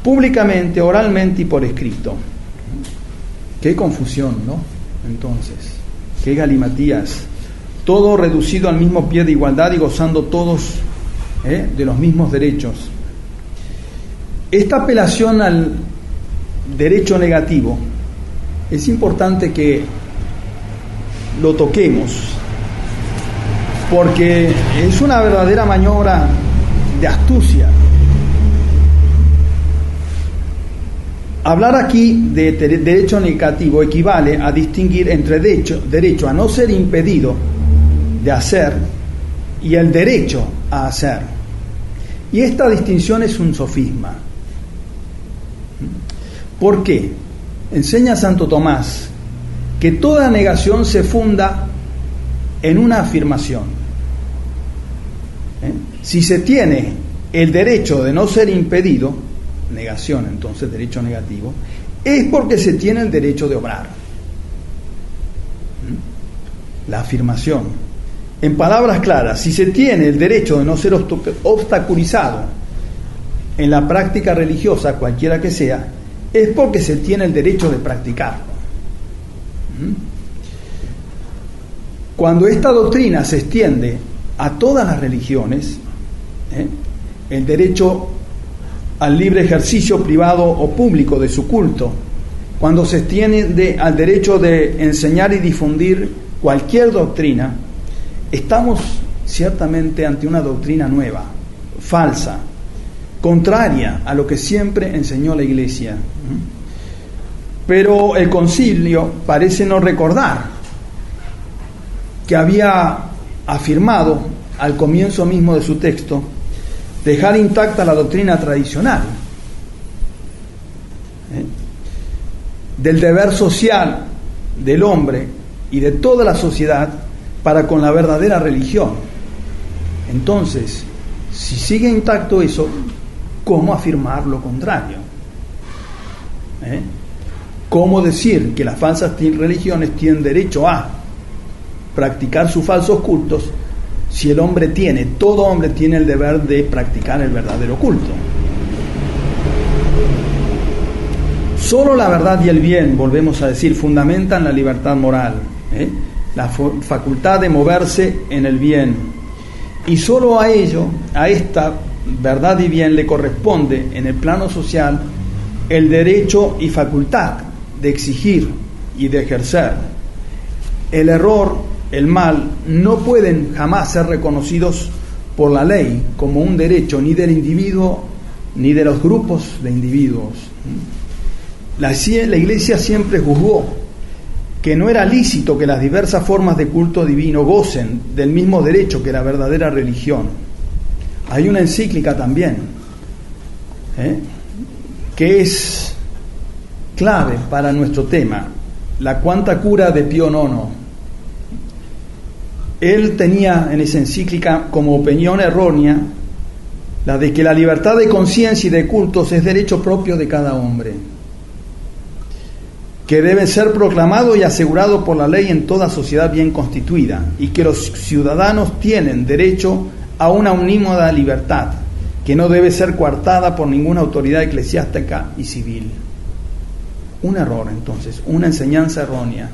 [SPEAKER 2] Públicamente, oralmente y por escrito. Qué confusión, ¿no? Entonces, qué galimatías. Todo reducido al mismo pie de igualdad y gozando todos de los mismos derechos. Esta apelación al derecho negativo es importante que lo toquemos, porque es una verdadera maniobra de astucia. Hablar aquí de derecho negativo equivale a distinguir entre derecho a no ser impedido de hacer y el derecho a hacer. Y esta distinción es un sofisma. ¿Por qué? Enseña Santo Tomás que toda negación se funda en una afirmación. Si se tiene el derecho de no ser impedido, negación entonces, derecho negativo, es porque se tiene el derecho de obrar. La afirmación. En palabras claras, si se tiene el derecho de no ser obstaculizado en la práctica religiosa, cualquiera que sea, es porque se tiene el derecho de practicarlo. Cuando esta doctrina se extiende a todas las religiones, el derecho al libre ejercicio privado o público de su culto, cuando se extiende al derecho de enseñar y difundir cualquier doctrina, estamos ciertamente ante una doctrina nueva, falsa, contraria a lo que siempre enseñó la Iglesia. Pero el concilio parece no recordar que había afirmado al comienzo mismo de su texto dejar intacta la doctrina tradicional del deber social del hombre y de toda la sociedad para con la verdadera religión. Entonces, si sigue intacto eso, ¿cómo afirmar lo contrario? ¿Cómo decir que las falsas religiones tienen derecho a practicar sus falsos cultos si todo hombre tiene el deber de practicar el verdadero culto? Solo la verdad y el bien, volvemos a decir, fundamentan la libertad moral, la facultad de moverse en el bien. Y solo a esta verdad y bien, le corresponde en el plano social el derecho y facultad de exigir y de ejercer. El error, el mal, no pueden jamás ser reconocidos por la ley como un derecho ni del individuo ni de los grupos de individuos. La Iglesia siempre juzgó que no era lícito que las diversas formas de culto divino gocen del mismo derecho que la verdadera religión. Hay una encíclica también, que es clave para nuestro tema, la Quanta Cura de Pío IX. Él tenía en esa encíclica como opinión errónea la de que la libertad de conciencia y de cultos es derecho propio de cada hombre, que debe ser proclamado y asegurado por la ley en toda sociedad bien constituida, y que los ciudadanos tienen derecho a una unímoda libertad, que no debe ser coartada por ninguna autoridad eclesiástica y civil. Un error, entonces, una enseñanza errónea,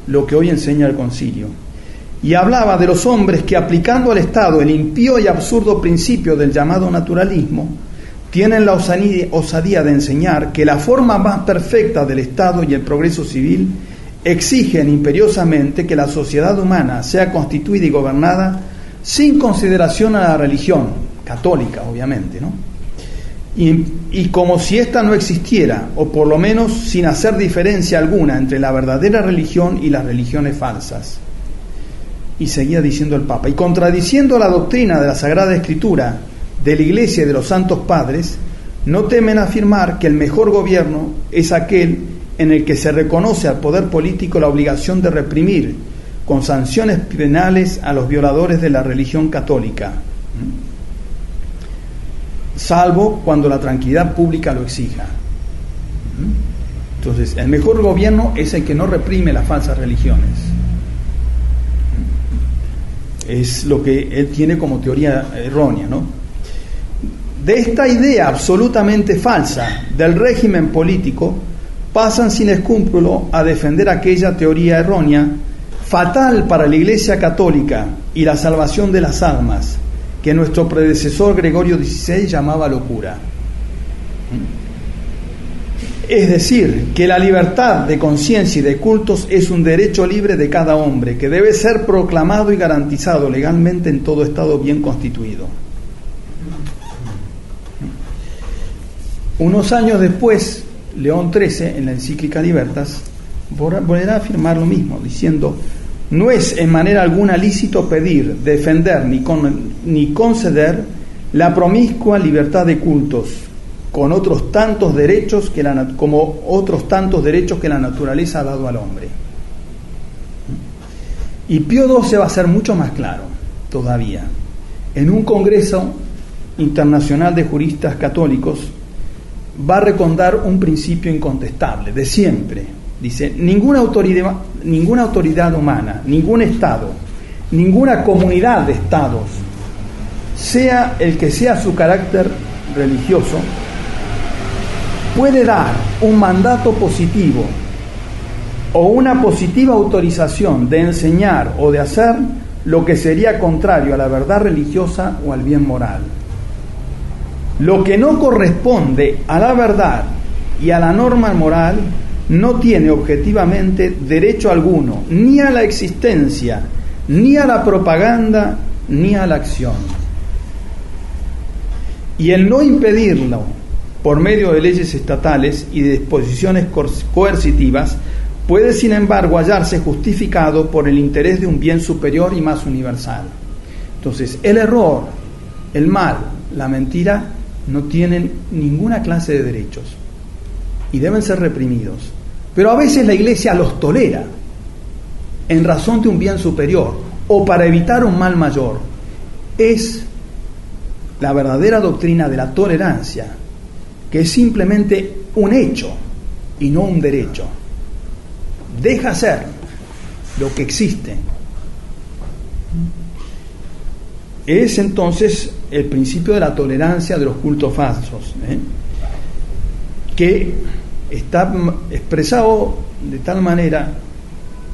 [SPEAKER 2] lo que hoy enseña el concilio. Y hablaba de los hombres que, aplicando al Estado el impío y absurdo principio del llamado naturalismo, tienen la osadía de enseñar que la forma más perfecta del Estado y el progreso civil exigen imperiosamente que la sociedad humana sea constituida y gobernada sin consideración a la religión, católica obviamente, ¿no? Y como si ésta no existiera, o por lo menos sin hacer diferencia alguna entre la verdadera religión y las religiones falsas. Y seguía diciendo el Papa, y contradiciendo la doctrina de la Sagrada Escritura, de la Iglesia y de los Santos Padres, no temen afirmar que el mejor gobierno es aquel en el que se reconoce al poder político la obligación de reprimir con sanciones penales a los violadores de la religión católica, salvo cuando la tranquilidad pública lo exija. Entonces, el mejor gobierno es el que no reprime las falsas religiones. Es lo que él tiene como teoría errónea, ¿no? De esta idea absolutamente falsa del régimen político, pasan sin escrúpulo a defender aquella teoría errónea, fatal para la Iglesia Católica y la salvación de las almas, que nuestro predecesor Gregorio XVI llamaba locura. Es decir, que la libertad de conciencia y de cultos es un derecho libre de cada hombre, que debe ser proclamado y garantizado legalmente en todo Estado bien constituido. Unos años después, León XIII, en la encíclica Libertas, volverá a afirmar lo mismo, diciendo: no es en manera alguna lícito pedir, defender ni conceder la promiscua libertad de cultos, como otros tantos derechos que la naturaleza ha dado al hombre. Y Pío XII va a ser mucho más claro todavía. En un congreso internacional de juristas católicos va a recordar un principio incontestable de siempre. Dice: ninguna autoridad humana, ningún Estado, ninguna comunidad de Estados, sea el que sea su carácter religioso, puede dar un mandato positivo o una positiva autorización de enseñar o de hacer lo que sería contrario a la verdad religiosa o al bien moral. Lo que no corresponde a la verdad y a la norma moral no tiene objetivamente derecho alguno, ni a la existencia, ni a la propaganda, ni a la acción. Y el no impedirlo por medio de leyes estatales y de disposiciones coercitivas puede, sin embargo, hallarse justificado por el interés de un bien superior y más universal. Entonces, el error, el mal, la mentira no tienen ninguna clase de derechos y deben ser reprimidos. Pero a veces la Iglesia los tolera en razón de un bien superior o para evitar un mal mayor. Es la verdadera doctrina de la tolerancia, que es simplemente un hecho y no un derecho. Deja ser lo que existe. Es entonces el principio de la tolerancia de los cultos falsos, que está expresado de tal manera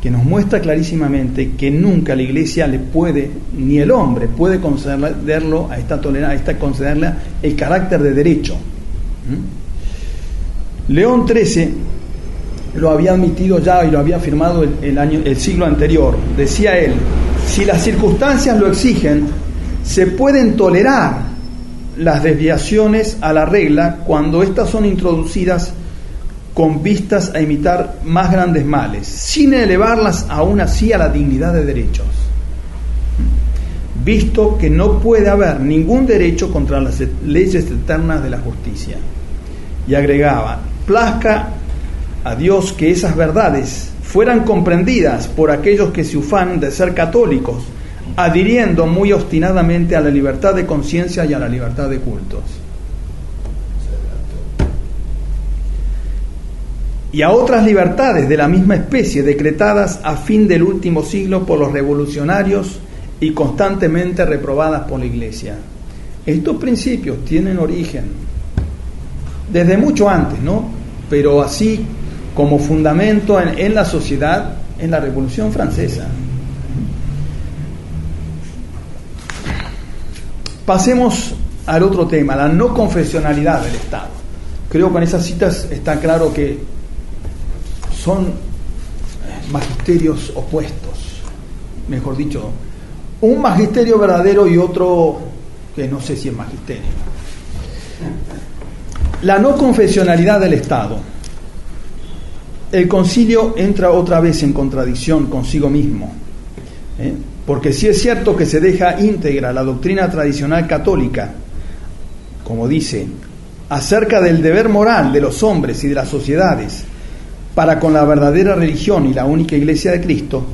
[SPEAKER 2] que nos muestra clarísimamente que nunca la Iglesia le puede, ni el hombre puede concederlo a esta tolerancia, concederle el carácter de derecho. León XIII lo había admitido ya y lo había afirmado el siglo anterior. Decía él: si las circunstancias lo exigen, se pueden tolerar las desviaciones a la regla cuando éstas son introducidas con vistas a imitar más grandes males, sin elevarlas aún así a la dignidad de derechos, visto que no puede haber ningún derecho contra las leyes eternas de la justicia. Y agregaba: plazca a Dios que esas verdades fueran comprendidas por aquellos que se ufanan de ser católicos, adhiriendo muy obstinadamente a la libertad de conciencia y a la libertad de cultos. Y a otras libertades de la misma especie decretadas a fin del último siglo por los revolucionarios y constantemente reprobadas por la Iglesia. Estos principios tienen origen desde mucho antes, ¿no? Pero así como fundamento en la sociedad en la Revolución Francesa. Pasemos al otro tema, la no confesionalidad del Estado. Creo que con esas citas está claro que son magisterios opuestos, mejor dicho, un magisterio verdadero y otro que no sé si es magisterio. La no confesionalidad del Estado. El concilio entra otra vez en contradicción consigo mismo, porque sí es cierto que se deja íntegra la doctrina tradicional católica, como dice, acerca del deber moral de los hombres y de las sociedades para con la verdadera religión y la única Iglesia de Cristo,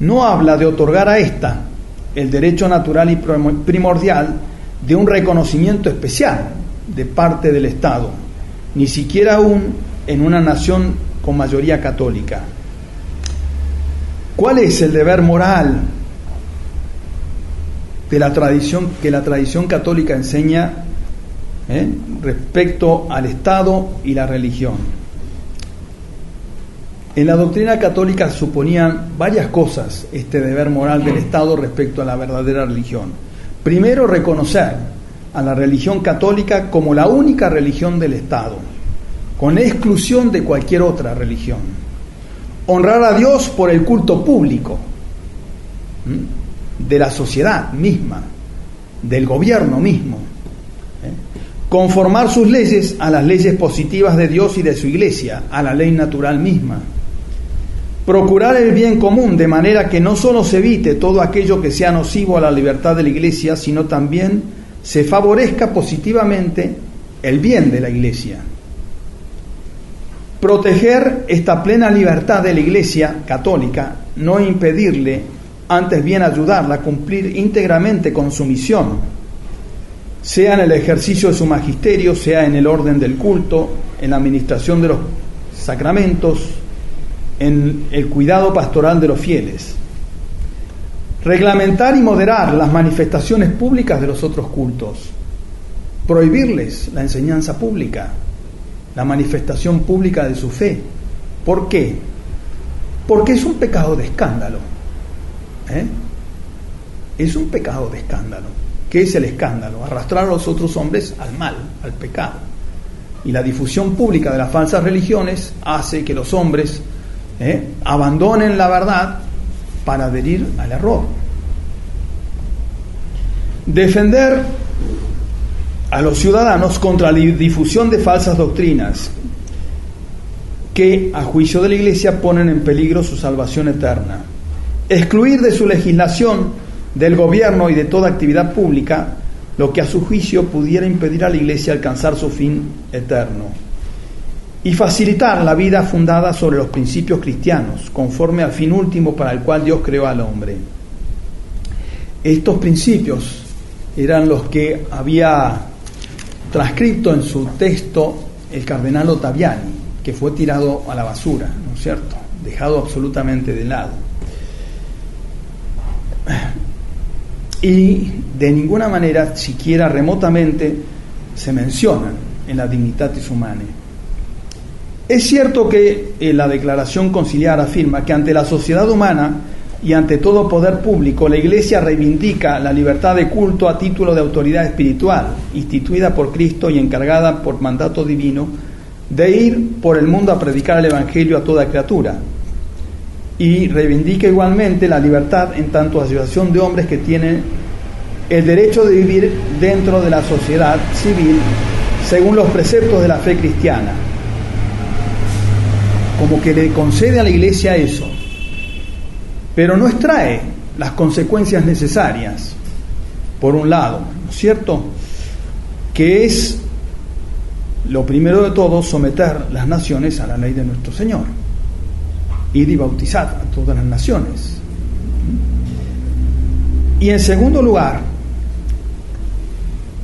[SPEAKER 2] no habla de otorgar a ésta el derecho natural y primordial de un reconocimiento especial de parte del Estado, ni siquiera aún en una nación con mayoría católica. ¿Cuál es el deber moral de la tradición que la tradición católica enseña respecto al Estado y la religión? En la doctrina católica suponían varias cosas este deber moral del Estado respecto a la verdadera religión. Primero, reconocer a la religión católica como la única religión del Estado, con exclusión de cualquier otra religión. Honrar a Dios por el culto público de la sociedad misma, del gobierno mismo. Conformar sus leyes a las leyes positivas de Dios y de su Iglesia, a la ley natural misma. Procurar el bien común de manera que no solo se evite todo aquello que sea nocivo a la libertad de la Iglesia, sino también se favorezca positivamente el bien de la Iglesia. Proteger esta plena libertad de la Iglesia católica, no impedirle, antes bien ayudarla a cumplir íntegramente con su misión, sea en el ejercicio de su magisterio, sea en el orden del culto, en la administración de los sacramentos, en el cuidado pastoral de los fieles. Reglamentar y moderar las manifestaciones públicas de los otros cultos. Prohibirles la enseñanza pública, la manifestación pública de su fe. ¿Por qué? Porque es un pecado de escándalo. Es un pecado de escándalo. ¿Qué es el escándalo? Arrastrar a los otros hombres al mal, al pecado. Y la difusión pública de las falsas religiones hace que los hombres abandonen la verdad para adherir al error. Defender a los ciudadanos contra la difusión de falsas doctrinas que, a juicio de la Iglesia, ponen en peligro su salvación eterna. Excluir de su legislación, del gobierno y de toda actividad pública lo que a su juicio pudiera impedir a la Iglesia alcanzar su fin eterno. Y facilitar la vida fundada sobre los principios cristianos, conforme al fin último para el cual Dios creó al hombre. Estos principios eran los que había transcrito en su texto el cardenal Ottaviani, que fue tirado a la basura, ¿no es cierto?, dejado absolutamente de lado. Y de ninguna manera, siquiera remotamente, se mencionan en la Dignitatis Humanae. Es cierto que la Declaración Conciliar afirma que ante la sociedad humana y ante todo poder público, la Iglesia reivindica la libertad de culto a título de autoridad espiritual, instituida por Cristo y encargada por mandato divino de ir por el mundo a predicar el Evangelio a toda criatura. Y reivindica igualmente la libertad en tanto asociación de hombres que tienen el derecho de vivir dentro de la sociedad civil según los preceptos de la fe cristiana. Como que le concede a la Iglesia eso, pero no extrae las consecuencias necesarias. Por un lado, ¿no es cierto?, que es lo primero de todo someter las naciones a la ley de nuestro Señor, ir y bautizar a todas las naciones. Y en segundo lugar,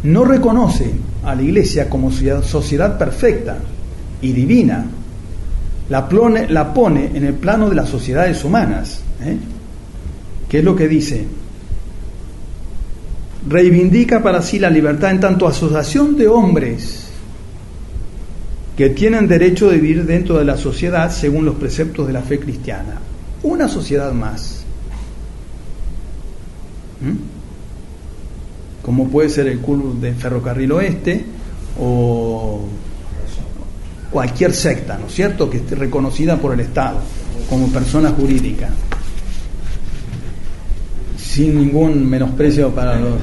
[SPEAKER 2] no reconoce a la Iglesia como sociedad perfecta y divina. La pone en el plano de las sociedades humanas. ¿Qué es lo que dice? Reivindica para sí la libertad en tanto asociación de hombres que tienen derecho de vivir dentro de la sociedad según los preceptos de la fe cristiana. Una sociedad más. Como puede ser el Club de Ferrocarril Oeste o cualquier secta, ¿no es cierto?, que esté reconocida por el Estado como persona jurídica, sin ningún menosprecio para los...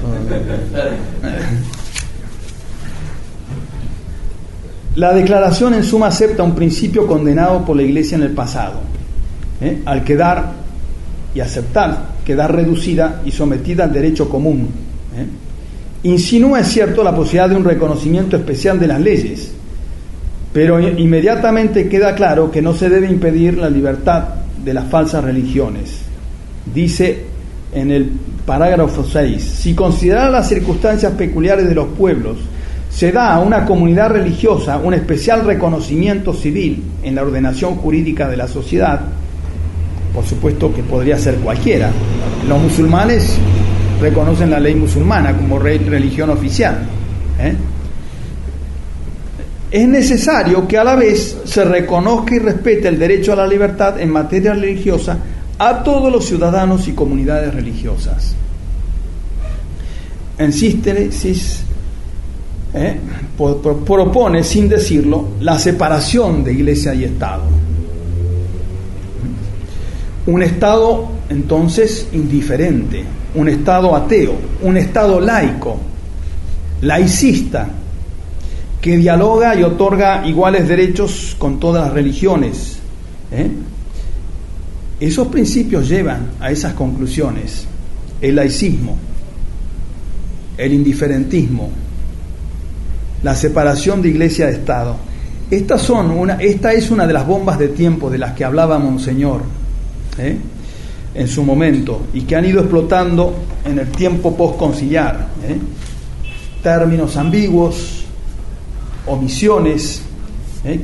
[SPEAKER 2] La declaración en suma acepta un principio condenado por la Iglesia en el pasado, al quedar y aceptar quedar reducida y sometida al derecho común. Insinúa, es cierto, la posibilidad de un reconocimiento especial de las leyes, pero inmediatamente queda claro que no se debe impedir la libertad de las falsas religiones. Dice en el parágrafo 6, si considerar las circunstancias peculiares de los pueblos se da a una comunidad religiosa un especial reconocimiento civil en la ordenación jurídica de la sociedad, por supuesto que podría ser cualquiera. Los musulmanes reconocen la ley musulmana como religión oficial. Es necesario que a la vez se reconozca y respete el derecho a la libertad en materia religiosa a todos los ciudadanos y comunidades religiosas. En síntesis, propone, sin decirlo, la separación de Iglesia y Estado. Un Estado, entonces, indiferente, un Estado ateo, un Estado laico, laicista, que dialoga y otorga iguales derechos con todas las religiones. Esos principios llevan a esas conclusiones: el laicismo, el indiferentismo, la separación de Iglesia de Estado. Esta es una de las bombas de tiempo de las que hablaba Monseñor en su momento, y que han ido explotando en el tiempo postconciliar. Términos ambiguos, omisiones,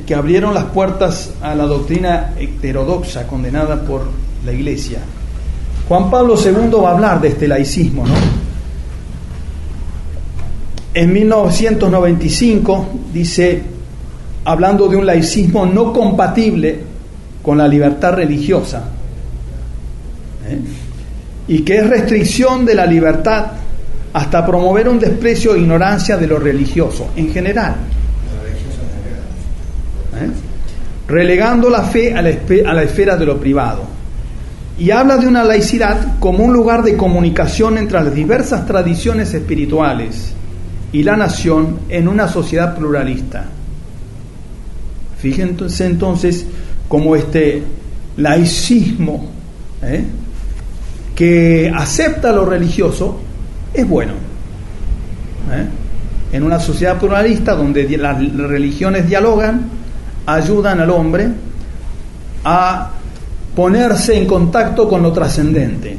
[SPEAKER 2] que abrieron las puertas a la doctrina heterodoxa condenada por la Iglesia. Juan Pablo II va a hablar de este laicismo, ¿no? En 1995 dice, hablando de un laicismo no compatible con la libertad religiosa, y que es restricción de la libertad hasta promover un desprecio e ignorancia de lo religioso en general, relegando la fe a la esfera de lo privado. Y habla de una laicidad como un lugar de comunicación entre las diversas tradiciones espirituales y la nación en una sociedad pluralista. Fíjense entonces cómo este laicismo que acepta lo religioso es bueno. En una sociedad pluralista donde las religiones dialogan, ayudan al hombre a ponerse en contacto con lo trascendente,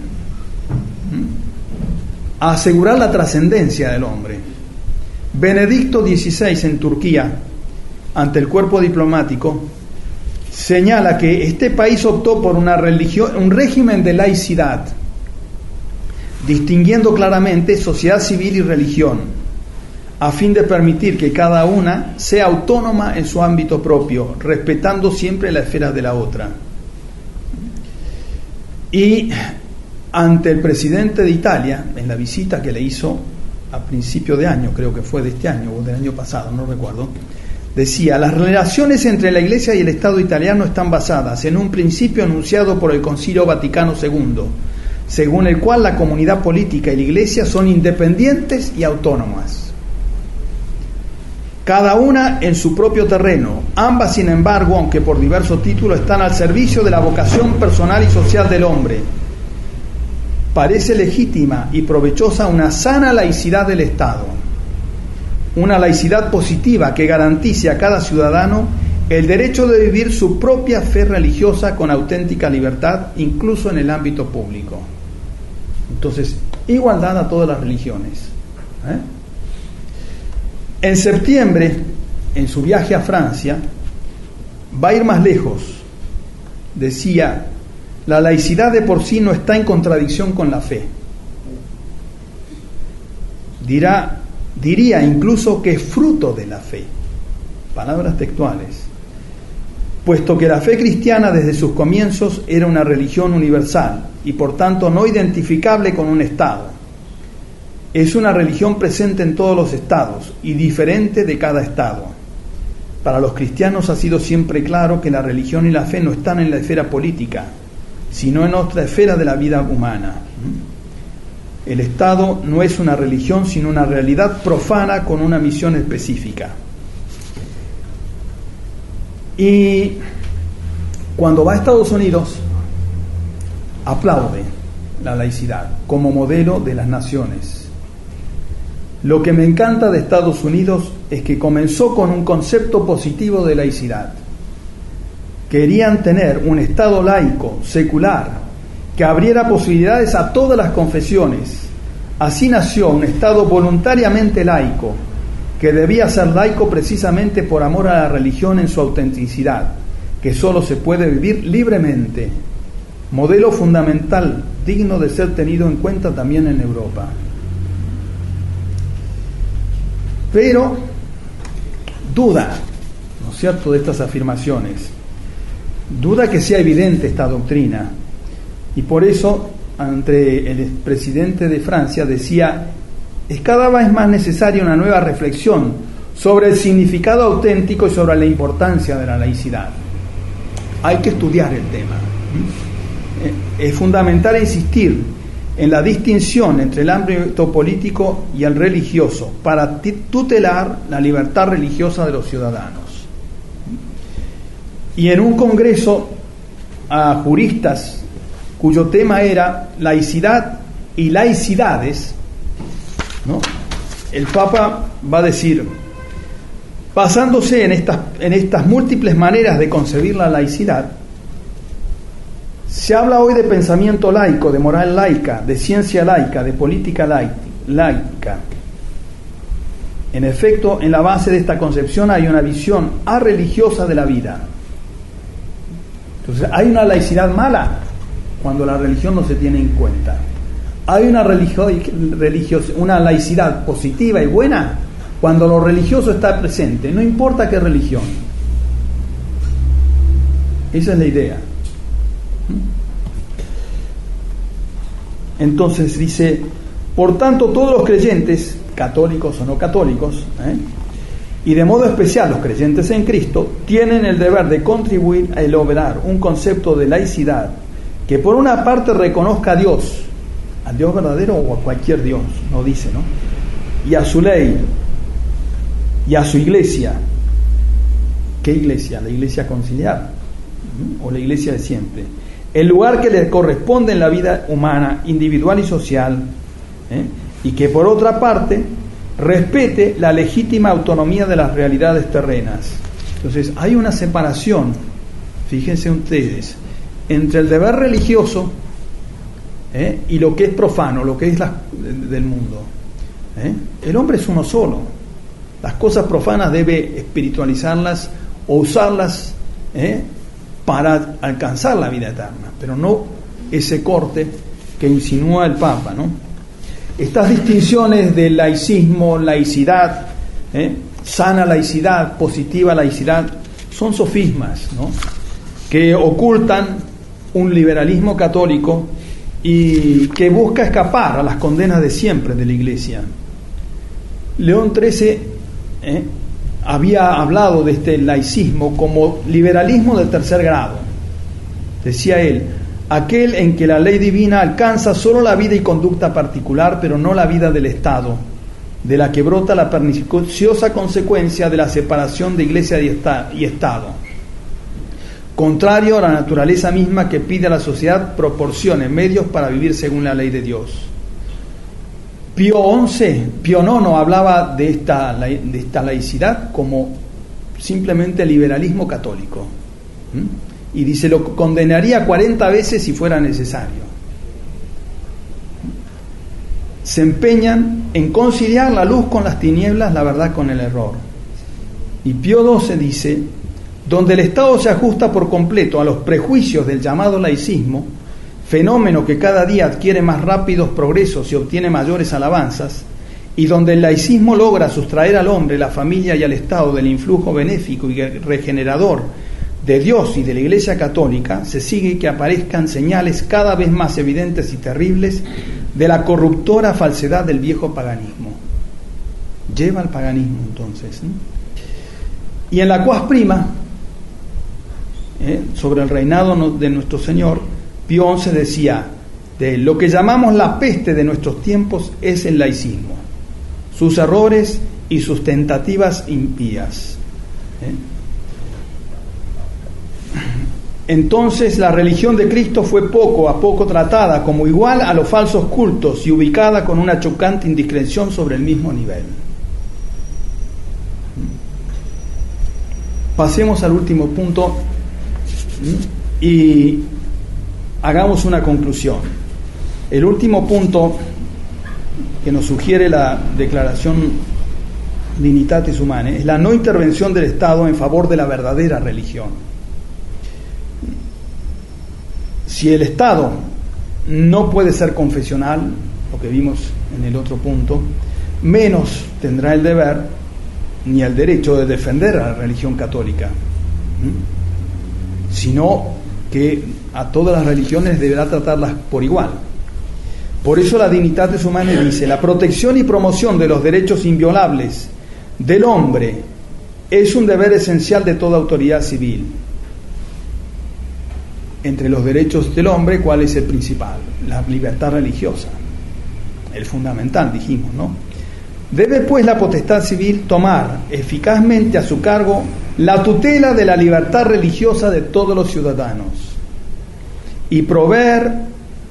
[SPEAKER 2] a asegurar la trascendencia del hombre. Benedicto XVI en Turquía, ante el cuerpo diplomático, señala que este país optó por un régimen de laicidad, distinguiendo claramente sociedad civil y religión, a fin de permitir que cada una sea autónoma en su ámbito propio, respetando siempre la esfera de la otra. Y ante el presidente de Italia, en la visita que le hizo a principio de año, creo que fue de este año o del año pasado, no recuerdo, decía: las relaciones entre la Iglesia y el Estado italiano están basadas en un principio enunciado por el Concilio Vaticano II, según el cual la comunidad política y la Iglesia son independientes y autónomas, cada una en su propio terreno. Ambas, sin embargo, aunque por diversos títulos, están al servicio de la vocación personal y social del hombre. Parece legítima y provechosa una sana laicidad del Estado, una laicidad positiva que garantice a cada ciudadano el derecho de vivir su propia fe religiosa con auténtica libertad, incluso en el ámbito público. Entonces, igualdad a todas las religiones. En septiembre, en su viaje a Francia, va a ir más lejos. Decía: la laicidad de por sí no está en contradicción con la fe. Diría incluso que es fruto de la fe. Palabras textuales. Puesto que la fe cristiana desde sus comienzos era una religión universal y por tanto no identificable con un estado. Es una religión presente en todos los estados y diferente de cada estado. Para los cristianos ha sido siempre claro que la religión y la fe no están en la esfera política, sino en otra esfera de la vida humana. El Estado no es una religión, sino una realidad profana con una misión específica. Y cuando va a Estados Unidos, aplaude la laicidad como modelo de las naciones. Lo que me encanta de Estados Unidos es que comenzó con un concepto positivo de laicidad. Querían tener un Estado laico, secular, que abriera posibilidades a todas las confesiones. Así nació un Estado voluntariamente laico, que debía ser laico precisamente por amor a la religión en su autenticidad, que solo se puede vivir libremente, modelo fundamental digno de ser tenido en cuenta también en Europa. Pero duda, ¿no es cierto?, de estas afirmaciones, duda que sea evidente esta doctrina, y por eso ante el presidente de Francia decía: es cada vez más necesaria una nueva reflexión sobre el significado auténtico y sobre la importancia de la laicidad. Hay que estudiar el tema. Es fundamental insistir en la distinción entre el ámbito político y el religioso para tutelar la libertad religiosa de los ciudadanos. Y en un congreso a juristas cuyo tema era laicidad y laicidades, ¿no?, el Papa va a decir, basándose en estas múltiples maneras de concebir la laicidad, se habla hoy de pensamiento laico, de moral laica, de ciencia laica, de política laica. En efecto, en la base de esta concepción hay una visión arreligiosa de la vida. Entonces, hay una laicidad mala cuando la religión no se tiene en cuenta. Hay una laicidad positiva y buena cuando lo religioso está presente, no importa qué religión. Esa es la idea. Entonces dice: por tanto, todos los creyentes, católicos o no católicos, y de modo especial los creyentes en Cristo, tienen el deber de contribuir a elaborar un concepto de laicidad que por una parte reconozca a Dios, al Dios verdadero o a cualquier Dios, no dice, ¿no?, y a su ley, y a su iglesia. ¿Qué iglesia? La iglesia conciliar, o la iglesia de siempre. El lugar que le corresponde en la vida humana, individual y social, y que por otra parte respete la legítima autonomía de las realidades terrenas. Entonces hay una separación, fíjense ustedes, entre el deber religioso y lo que es profano, lo que es del mundo. El hombre es uno solo. Las cosas profanas debe espiritualizarlas o usarlas para alcanzar la vida eterna, pero no ese corte que insinúa el Papa, ¿no? Estas distinciones de laicismo, laicidad, sana laicidad, positiva laicidad, son sofismas, ¿no?, que ocultan un liberalismo católico y que busca escapar a las condenas de siempre de la Iglesia. León XIII había hablado de este laicismo como liberalismo del tercer grado. Decía él: aquel en que la ley divina alcanza solo la vida y conducta particular, pero no la vida del Estado, de la que brota la perniciosa consecuencia de la separación de Iglesia y Estado, contrario a la naturaleza misma que pide a la sociedad proporcione medios para vivir según la ley de Dios. Pío IX hablaba de esta laicidad como simplemente liberalismo católico. Y dice, lo condenaría 40 veces si fuera necesario. Se empeñan en conciliar la luz con las tinieblas, la verdad con el error. Y Pío XII dice, donde el Estado se ajusta por completo a los prejuicios del llamado laicismo, fenómeno que cada día adquiere más rápidos progresos y obtiene mayores alabanzas, y donde el laicismo logra sustraer al hombre, la familia y al Estado del influjo benéfico y regenerador de Dios y de la Iglesia Católica, se sigue que aparezcan señales cada vez más evidentes y terribles de la corruptora falsedad del viejo paganismo. Lleva al paganismo entonces. Y en la Quas Prima, sobre el reinado de nuestro Señor, Pío XI decía, de lo que llamamos la peste de nuestros tiempos es el laicismo, sus errores y sus tentativas impías. Entonces la religión de Cristo fue poco a poco tratada como igual a los falsos cultos y ubicada con una chocante indiscreción sobre el mismo nivel. Pasemos al último punto y hagamos una conclusión. El último punto que nos sugiere la declaración Dignitatis Humanae, es la no intervención del Estado en favor de la verdadera religión. Si el Estado no puede ser confesional, lo que vimos en el otro punto, menos tendrá el deber ni el derecho de defender a la religión católica, sino que a todas las religiones deberá tratarlas por igual. Por eso la Dignitatis Humanae dice: la protección y promoción de los derechos inviolables del hombre es un deber esencial de toda autoridad civil. Entre los derechos del hombre, ¿cuál es el principal? La libertad religiosa, el fundamental, dijimos, ¿no? Debe pues la potestad civil tomar eficazmente a su cargo la tutela de la libertad religiosa de todos los ciudadanos y proveer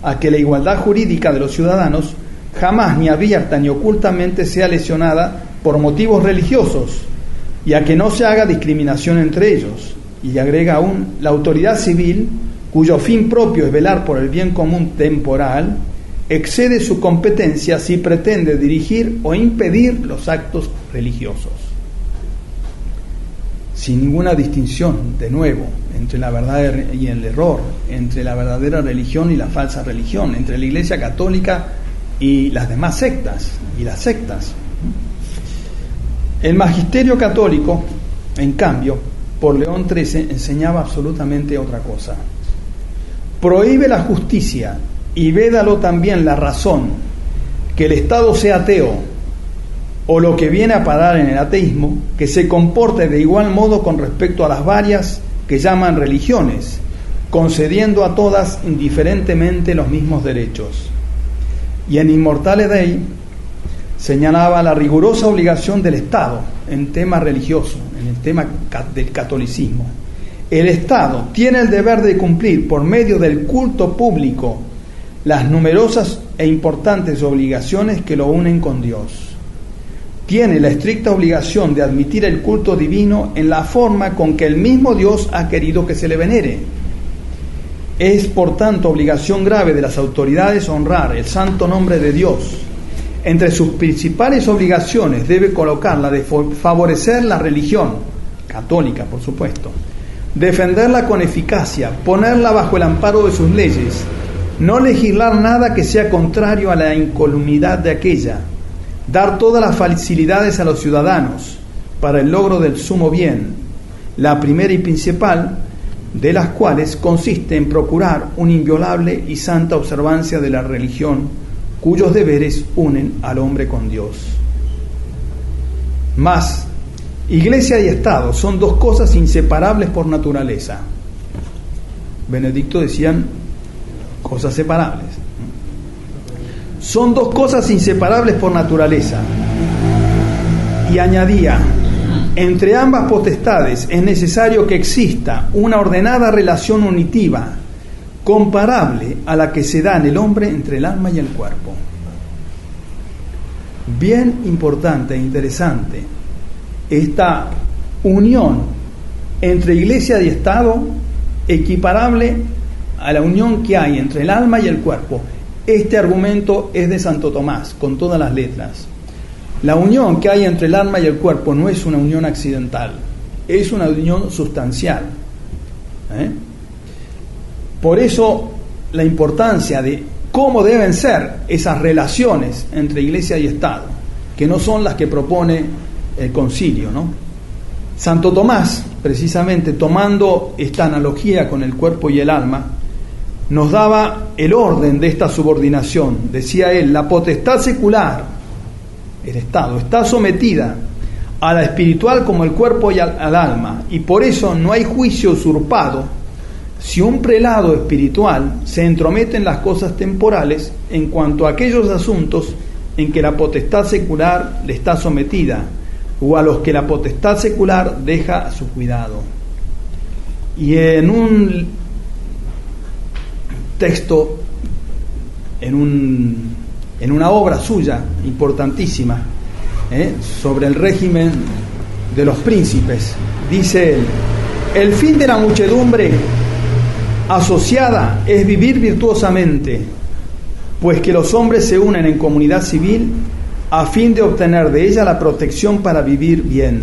[SPEAKER 2] a que la igualdad jurídica de los ciudadanos jamás ni abierta ni ocultamente sea lesionada por motivos religiosos, y a que no se haga discriminación entre ellos. Y agrega aún: la autoridad civil, cuyo fin propio es velar por el bien común temporal, excede su competencia si pretende dirigir o impedir los actos religiosos. Sin ninguna distinción, de nuevo, entre la verdad y el error, entre la verdadera religión y la falsa religión, entre la Iglesia Católica y las demás sectas, y las sectas. El magisterio católico, en cambio, por León XIII, enseñaba absolutamente otra cosa. Prohíbe la justicia y védalo también la razón, que el Estado sea ateo, o lo que viene a parar en el ateísmo, que se comporte de igual modo con respecto a las varias que llaman religiones, concediendo a todas indiferentemente los mismos derechos. Y en Immortale Dei señalaba la rigurosa obligación del Estado en tema religioso, en el tema del catolicismo. El Estado tiene el deber de cumplir por medio del culto público las numerosas e importantes obligaciones que lo unen con Dios. Tiene la estricta obligación de admitir el culto divino en la forma con que el mismo Dios ha querido que se le venere. Es, por tanto, obligación grave de las autoridades honrar el santo nombre de Dios. Entre sus principales obligaciones debe colocar la de favorecer la religión católica, por supuesto, defenderla con eficacia, ponerla bajo el amparo de sus leyes, no legislar nada que sea contrario a la incolumnidad de aquella, dar todas las facilidades a los ciudadanos para el logro del sumo bien, la primera y principal de las cuales consiste en procurar una inviolable y santa observancia de la religión, cuyos deberes unen al hombre con Dios. Mas, Iglesia y Estado son dos cosas inseparables por naturaleza. Benedicto decían cosas separables. Son dos cosas inseparables por naturaleza. Y añadía: entre ambas potestades es necesario que exista una ordenada relación unitiva, comparable a la que se da en el hombre entre el alma y el cuerpo. Bien importante e interesante esta unión entre Iglesia y Estado, equiparable a la unión que hay entre el alma y el cuerpo. Este argumento es de Santo Tomás, con todas las letras. La unión que hay entre el alma y el cuerpo no es una unión accidental, es una unión sustancial. Por eso la importancia de cómo deben ser esas relaciones entre Iglesia y Estado, que no son las que propone el concilio, ¿no? Santo Tomás, precisamente tomando esta analogía con el cuerpo y el alma, nos daba el orden de esta subordinación. Decía él: la potestad secular, el Estado, está sometida a la espiritual como el cuerpo y al alma, y por eso no hay juicio usurpado si un prelado espiritual se entromete en las cosas temporales en cuanto a aquellos asuntos en que la potestad secular le está sometida, o a los que la potestad secular deja a su cuidado. Y en un texto, en una obra suya importantísima, sobre el régimen de los príncipes, dice él: el fin de la muchedumbre asociada es vivir virtuosamente, pues que los hombres se unen en comunidad civil a fin de obtener de ella la protección para vivir bien.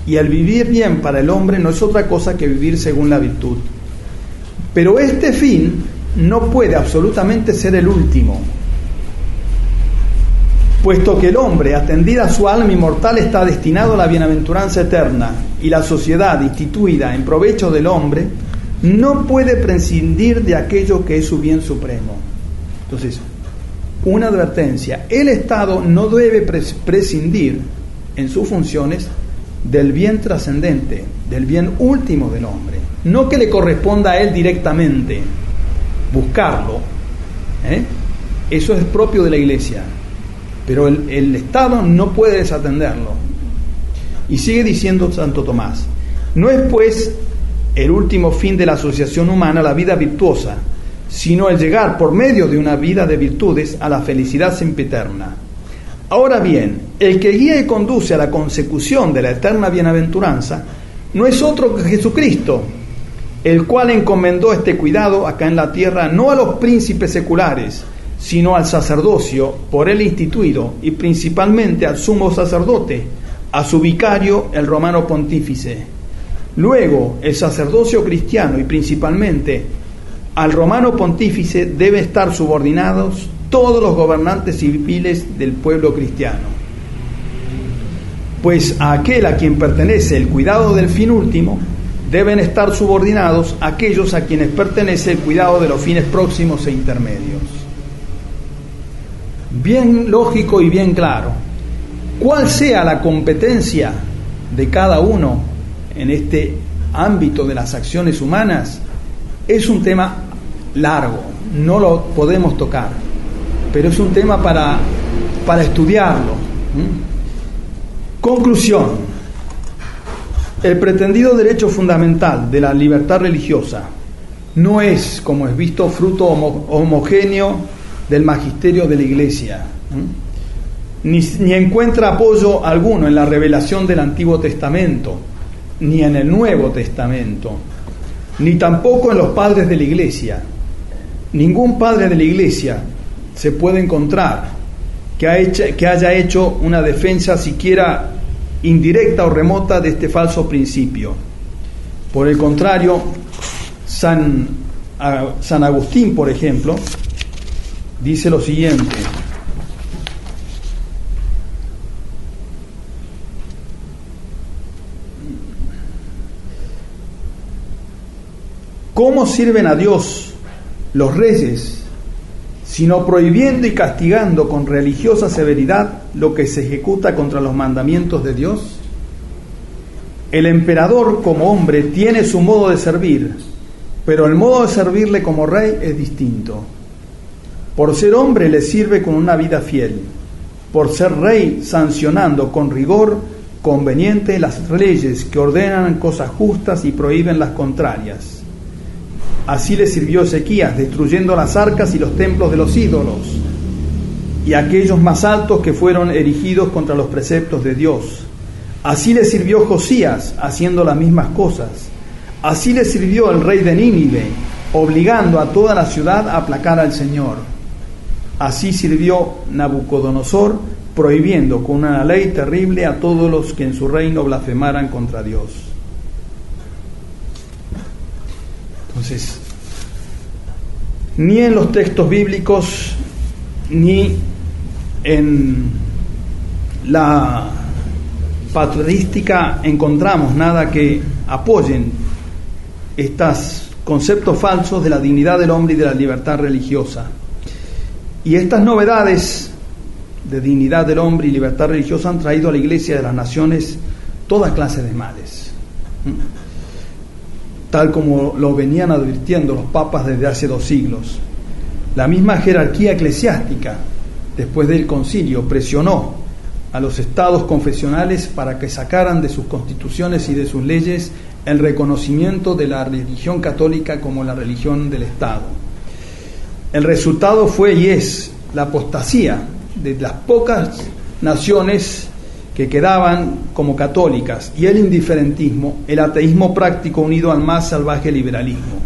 [SPEAKER 2] Y el vivir bien para el hombre no es otra cosa que vivir según la virtud. Pero este fin no puede absolutamente ser el último, puesto que el hombre, atendida su alma inmortal, está destinado a la bienaventuranza eterna, y la sociedad instituida en provecho del hombre no puede prescindir de aquello que es su bien supremo. Entonces, una advertencia: el Estado no debe prescindir en sus funciones del bien trascendente, del bien último del hombre. No que le corresponda a él directamente buscarlo, eso es propio de la Iglesia, pero el Estado no puede desatenderlo. Y sigue diciendo Santo Tomás: no es pues el último fin de la asociación humana la vida virtuosa, sino el llegar por medio de una vida de virtudes a la felicidad sempiterna. Ahora bien, el que guía y conduce a la consecución de la eterna bienaventuranza no es otro que Jesucristo, el cual encomendó este cuidado acá en la tierra no a los príncipes seculares, sino al sacerdocio por él instituido, y principalmente al sumo sacerdote, a su vicario, el romano pontífice. Luego, el sacerdocio cristiano y principalmente al romano pontífice debe estar subordinados todos los gobernantes civiles del pueblo cristiano, pues a aquel a quien pertenece el cuidado del fin último deben estar subordinados aquellos a quienes pertenece el cuidado de los fines próximos e intermedios. Bien lógico y bien claro. Cuál sea la competencia de cada uno en este ámbito de las acciones humanas es un tema largo, no lo podemos tocar, pero es un tema para estudiarlo. Conclusión: el pretendido derecho fundamental de la libertad religiosa no es, como es visto, fruto homogéneo del magisterio de la Iglesia, ni encuentra apoyo alguno en la revelación del Antiguo Testamento, ni en el Nuevo Testamento, ni tampoco en los padres de la Iglesia. Ningún padre de la Iglesia se puede encontrar que haya hecho una defensa siquiera indirecta o remota de este falso principio. Por el contrario, San Agustín, por ejemplo, dice lo siguiente: ¿cómo sirven a Dios los reyes, sino prohibiendo y castigando con religiosa severidad lo que se ejecuta contra los mandamientos de Dios? El emperador como hombre tiene su modo de servir, pero el modo de servirle como rey es distinto. Por ser hombre le sirve con una vida fiel, por ser rey sancionando con rigor conveniente las leyes que ordenan cosas justas y prohíben las contrarias. Así le sirvió Ezequías, destruyendo las arcas y los templos de los ídolos, y aquellos más altos que fueron erigidos contra los preceptos de Dios. Así le sirvió Josías, haciendo las mismas cosas. Así le sirvió el rey de Nínive, obligando a toda la ciudad a aplacar al Señor. Así sirvió Nabucodonosor, prohibiendo con una ley terrible a todos los que en su reino blasfemaran contra Dios. Entonces, ni en los textos bíblicos ni en la patrística encontramos nada que apoyen estos conceptos falsos de la dignidad del hombre y de la libertad religiosa. Y estas novedades de dignidad del hombre y libertad religiosa han traído a la Iglesia de las naciones toda clase de males, tal como lo venían advirtiendo los papas desde hace 2 siglos. La misma jerarquía eclesiástica, después del concilio, presionó a los estados confesionales para que sacaran de sus constituciones y de sus leyes el reconocimiento de la religión católica como la religión del Estado. El resultado fue y es la apostasía de las pocas naciones que quedaban como católicas, y el indiferentismo, el ateísmo práctico unido al más salvaje liberalismo.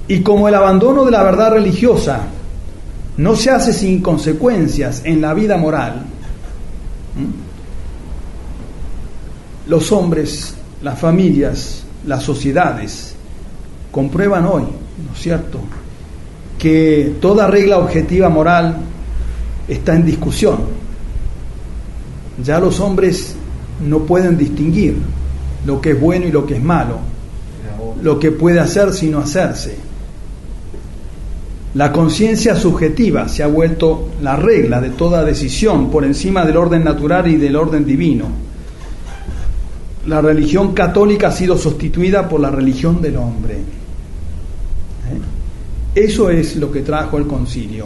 [SPEAKER 2] Y como el abandono de la verdad religiosa no se hace sin consecuencias en la vida moral, los hombres, las familias, las sociedades comprueban hoy, ¿no es cierto?, que toda regla objetiva moral está en discusión. Ya los hombres no pueden distinguir lo que es bueno y lo que es malo, lo que puede hacerse y no hacerse. La conciencia subjetiva se ha vuelto la regla de toda decisión por encima del orden natural y del orden divino. La religión católica ha sido sustituida por la religión del hombre. Eso es lo que trajo el concilio,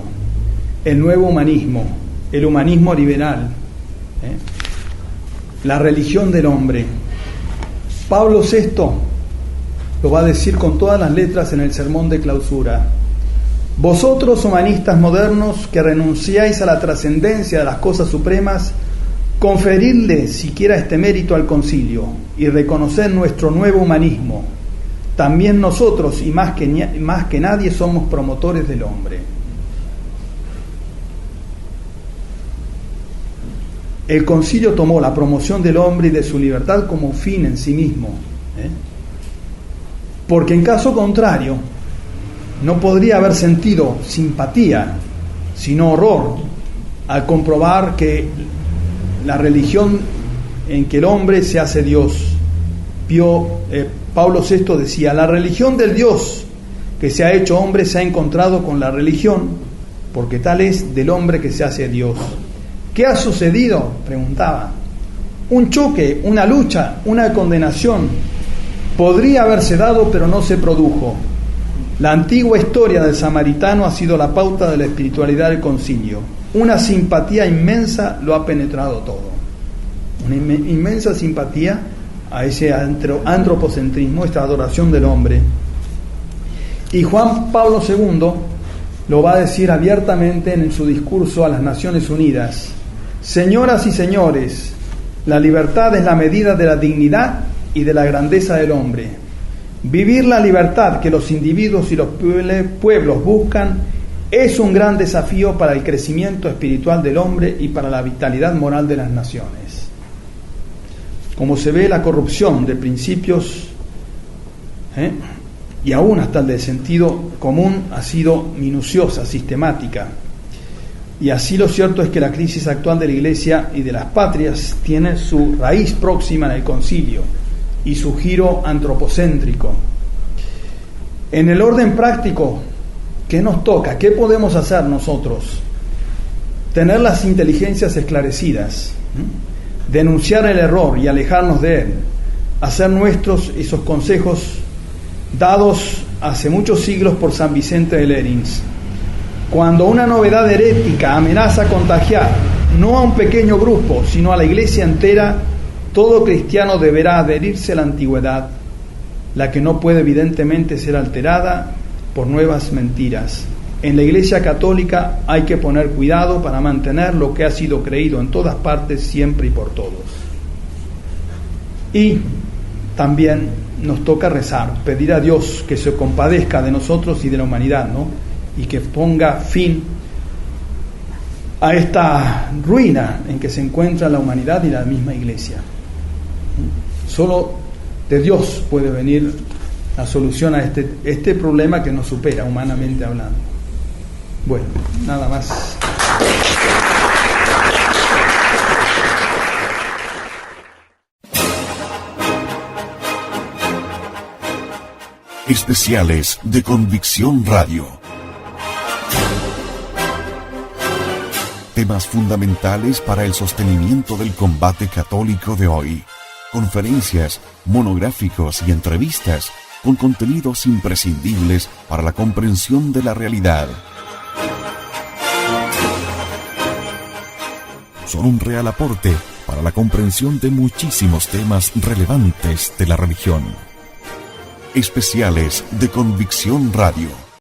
[SPEAKER 2] el nuevo humanismo, el humanismo liberal, la religión del hombre. Pablo VI lo va a decir con todas las letras en el sermón de clausura. Vosotros, humanistas modernos, que renunciáis a la trascendencia de las cosas supremas, conferidle siquiera este mérito al concilio y reconocer nuestro nuevo humanismo. También nosotros, y más que nadie, somos promotores del hombre. El concilio tomó la promoción del hombre y de su libertad como fin en sí mismo, porque en caso contrario no podría haber sentido simpatía, sino horror, al comprobar que la religión en que el hombre se hace Dios. Pablo VI decía: la religión del Dios que se ha hecho hombre se ha encontrado con la religión, porque tal es del hombre que se hace Dios. ¿Qué ha sucedido?, preguntaba. Un choque, una lucha, una condenación. Podría haberse dado, pero no se produjo. La antigua historia del samaritano ha sido la pauta de la espiritualidad del concilio. Una simpatía inmensa lo ha penetrado todo. Una inmensa simpatía a ese antropocentrismo, esta adoración del hombre. Y Juan Pablo II lo va a decir abiertamente en su discurso a las Naciones Unidas: señoras y señores, la libertad es la medida de la dignidad y de la grandeza del hombre. Vivir la libertad que los individuos y los pueblos buscan es un gran desafío para el crecimiento espiritual del hombre y para la vitalidad moral de las naciones. Como se ve, la corrupción de principios y aún hasta el del sentido común ha sido minuciosa, sistemática. Y así lo cierto es que la crisis actual de la Iglesia y de las patrias tiene su raíz próxima en el concilio y su giro antropocéntrico. En el orden práctico, ¿qué nos toca? ¿Qué podemos hacer nosotros? Tener las inteligencias esclarecidas, denunciar el error y alejarnos de él, hacer nuestros esos consejos dados hace muchos siglos por San Vicente de Lérins. Cuando una novedad herética amenaza contagiar no a un pequeño grupo, sino a la Iglesia entera, todo cristiano deberá adherirse a la antigüedad, la que no puede evidentemente ser alterada por nuevas mentiras. En la Iglesia católica hay que poner cuidado para mantener lo que ha sido creído en todas partes, siempre y por todos. Y también nos toca rezar, pedir a Dios que se compadezca de nosotros y de la humanidad, ¿no?, y que ponga fin a esta ruina en que se encuentra la humanidad y la misma Iglesia. Solo de Dios puede venir la solución a este problema que nos supera humanamente hablando. Bueno, nada más.
[SPEAKER 1] Especiales de Convicción Radio. Temas fundamentales para el sostenimiento del combate católico de hoy. Conferencias, monográficos y entrevistas con contenidos imprescindibles para la comprensión de la realidad. Son un real aporte para la comprensión de muchísimos temas relevantes de la religión. Especiales de Convicción Radio.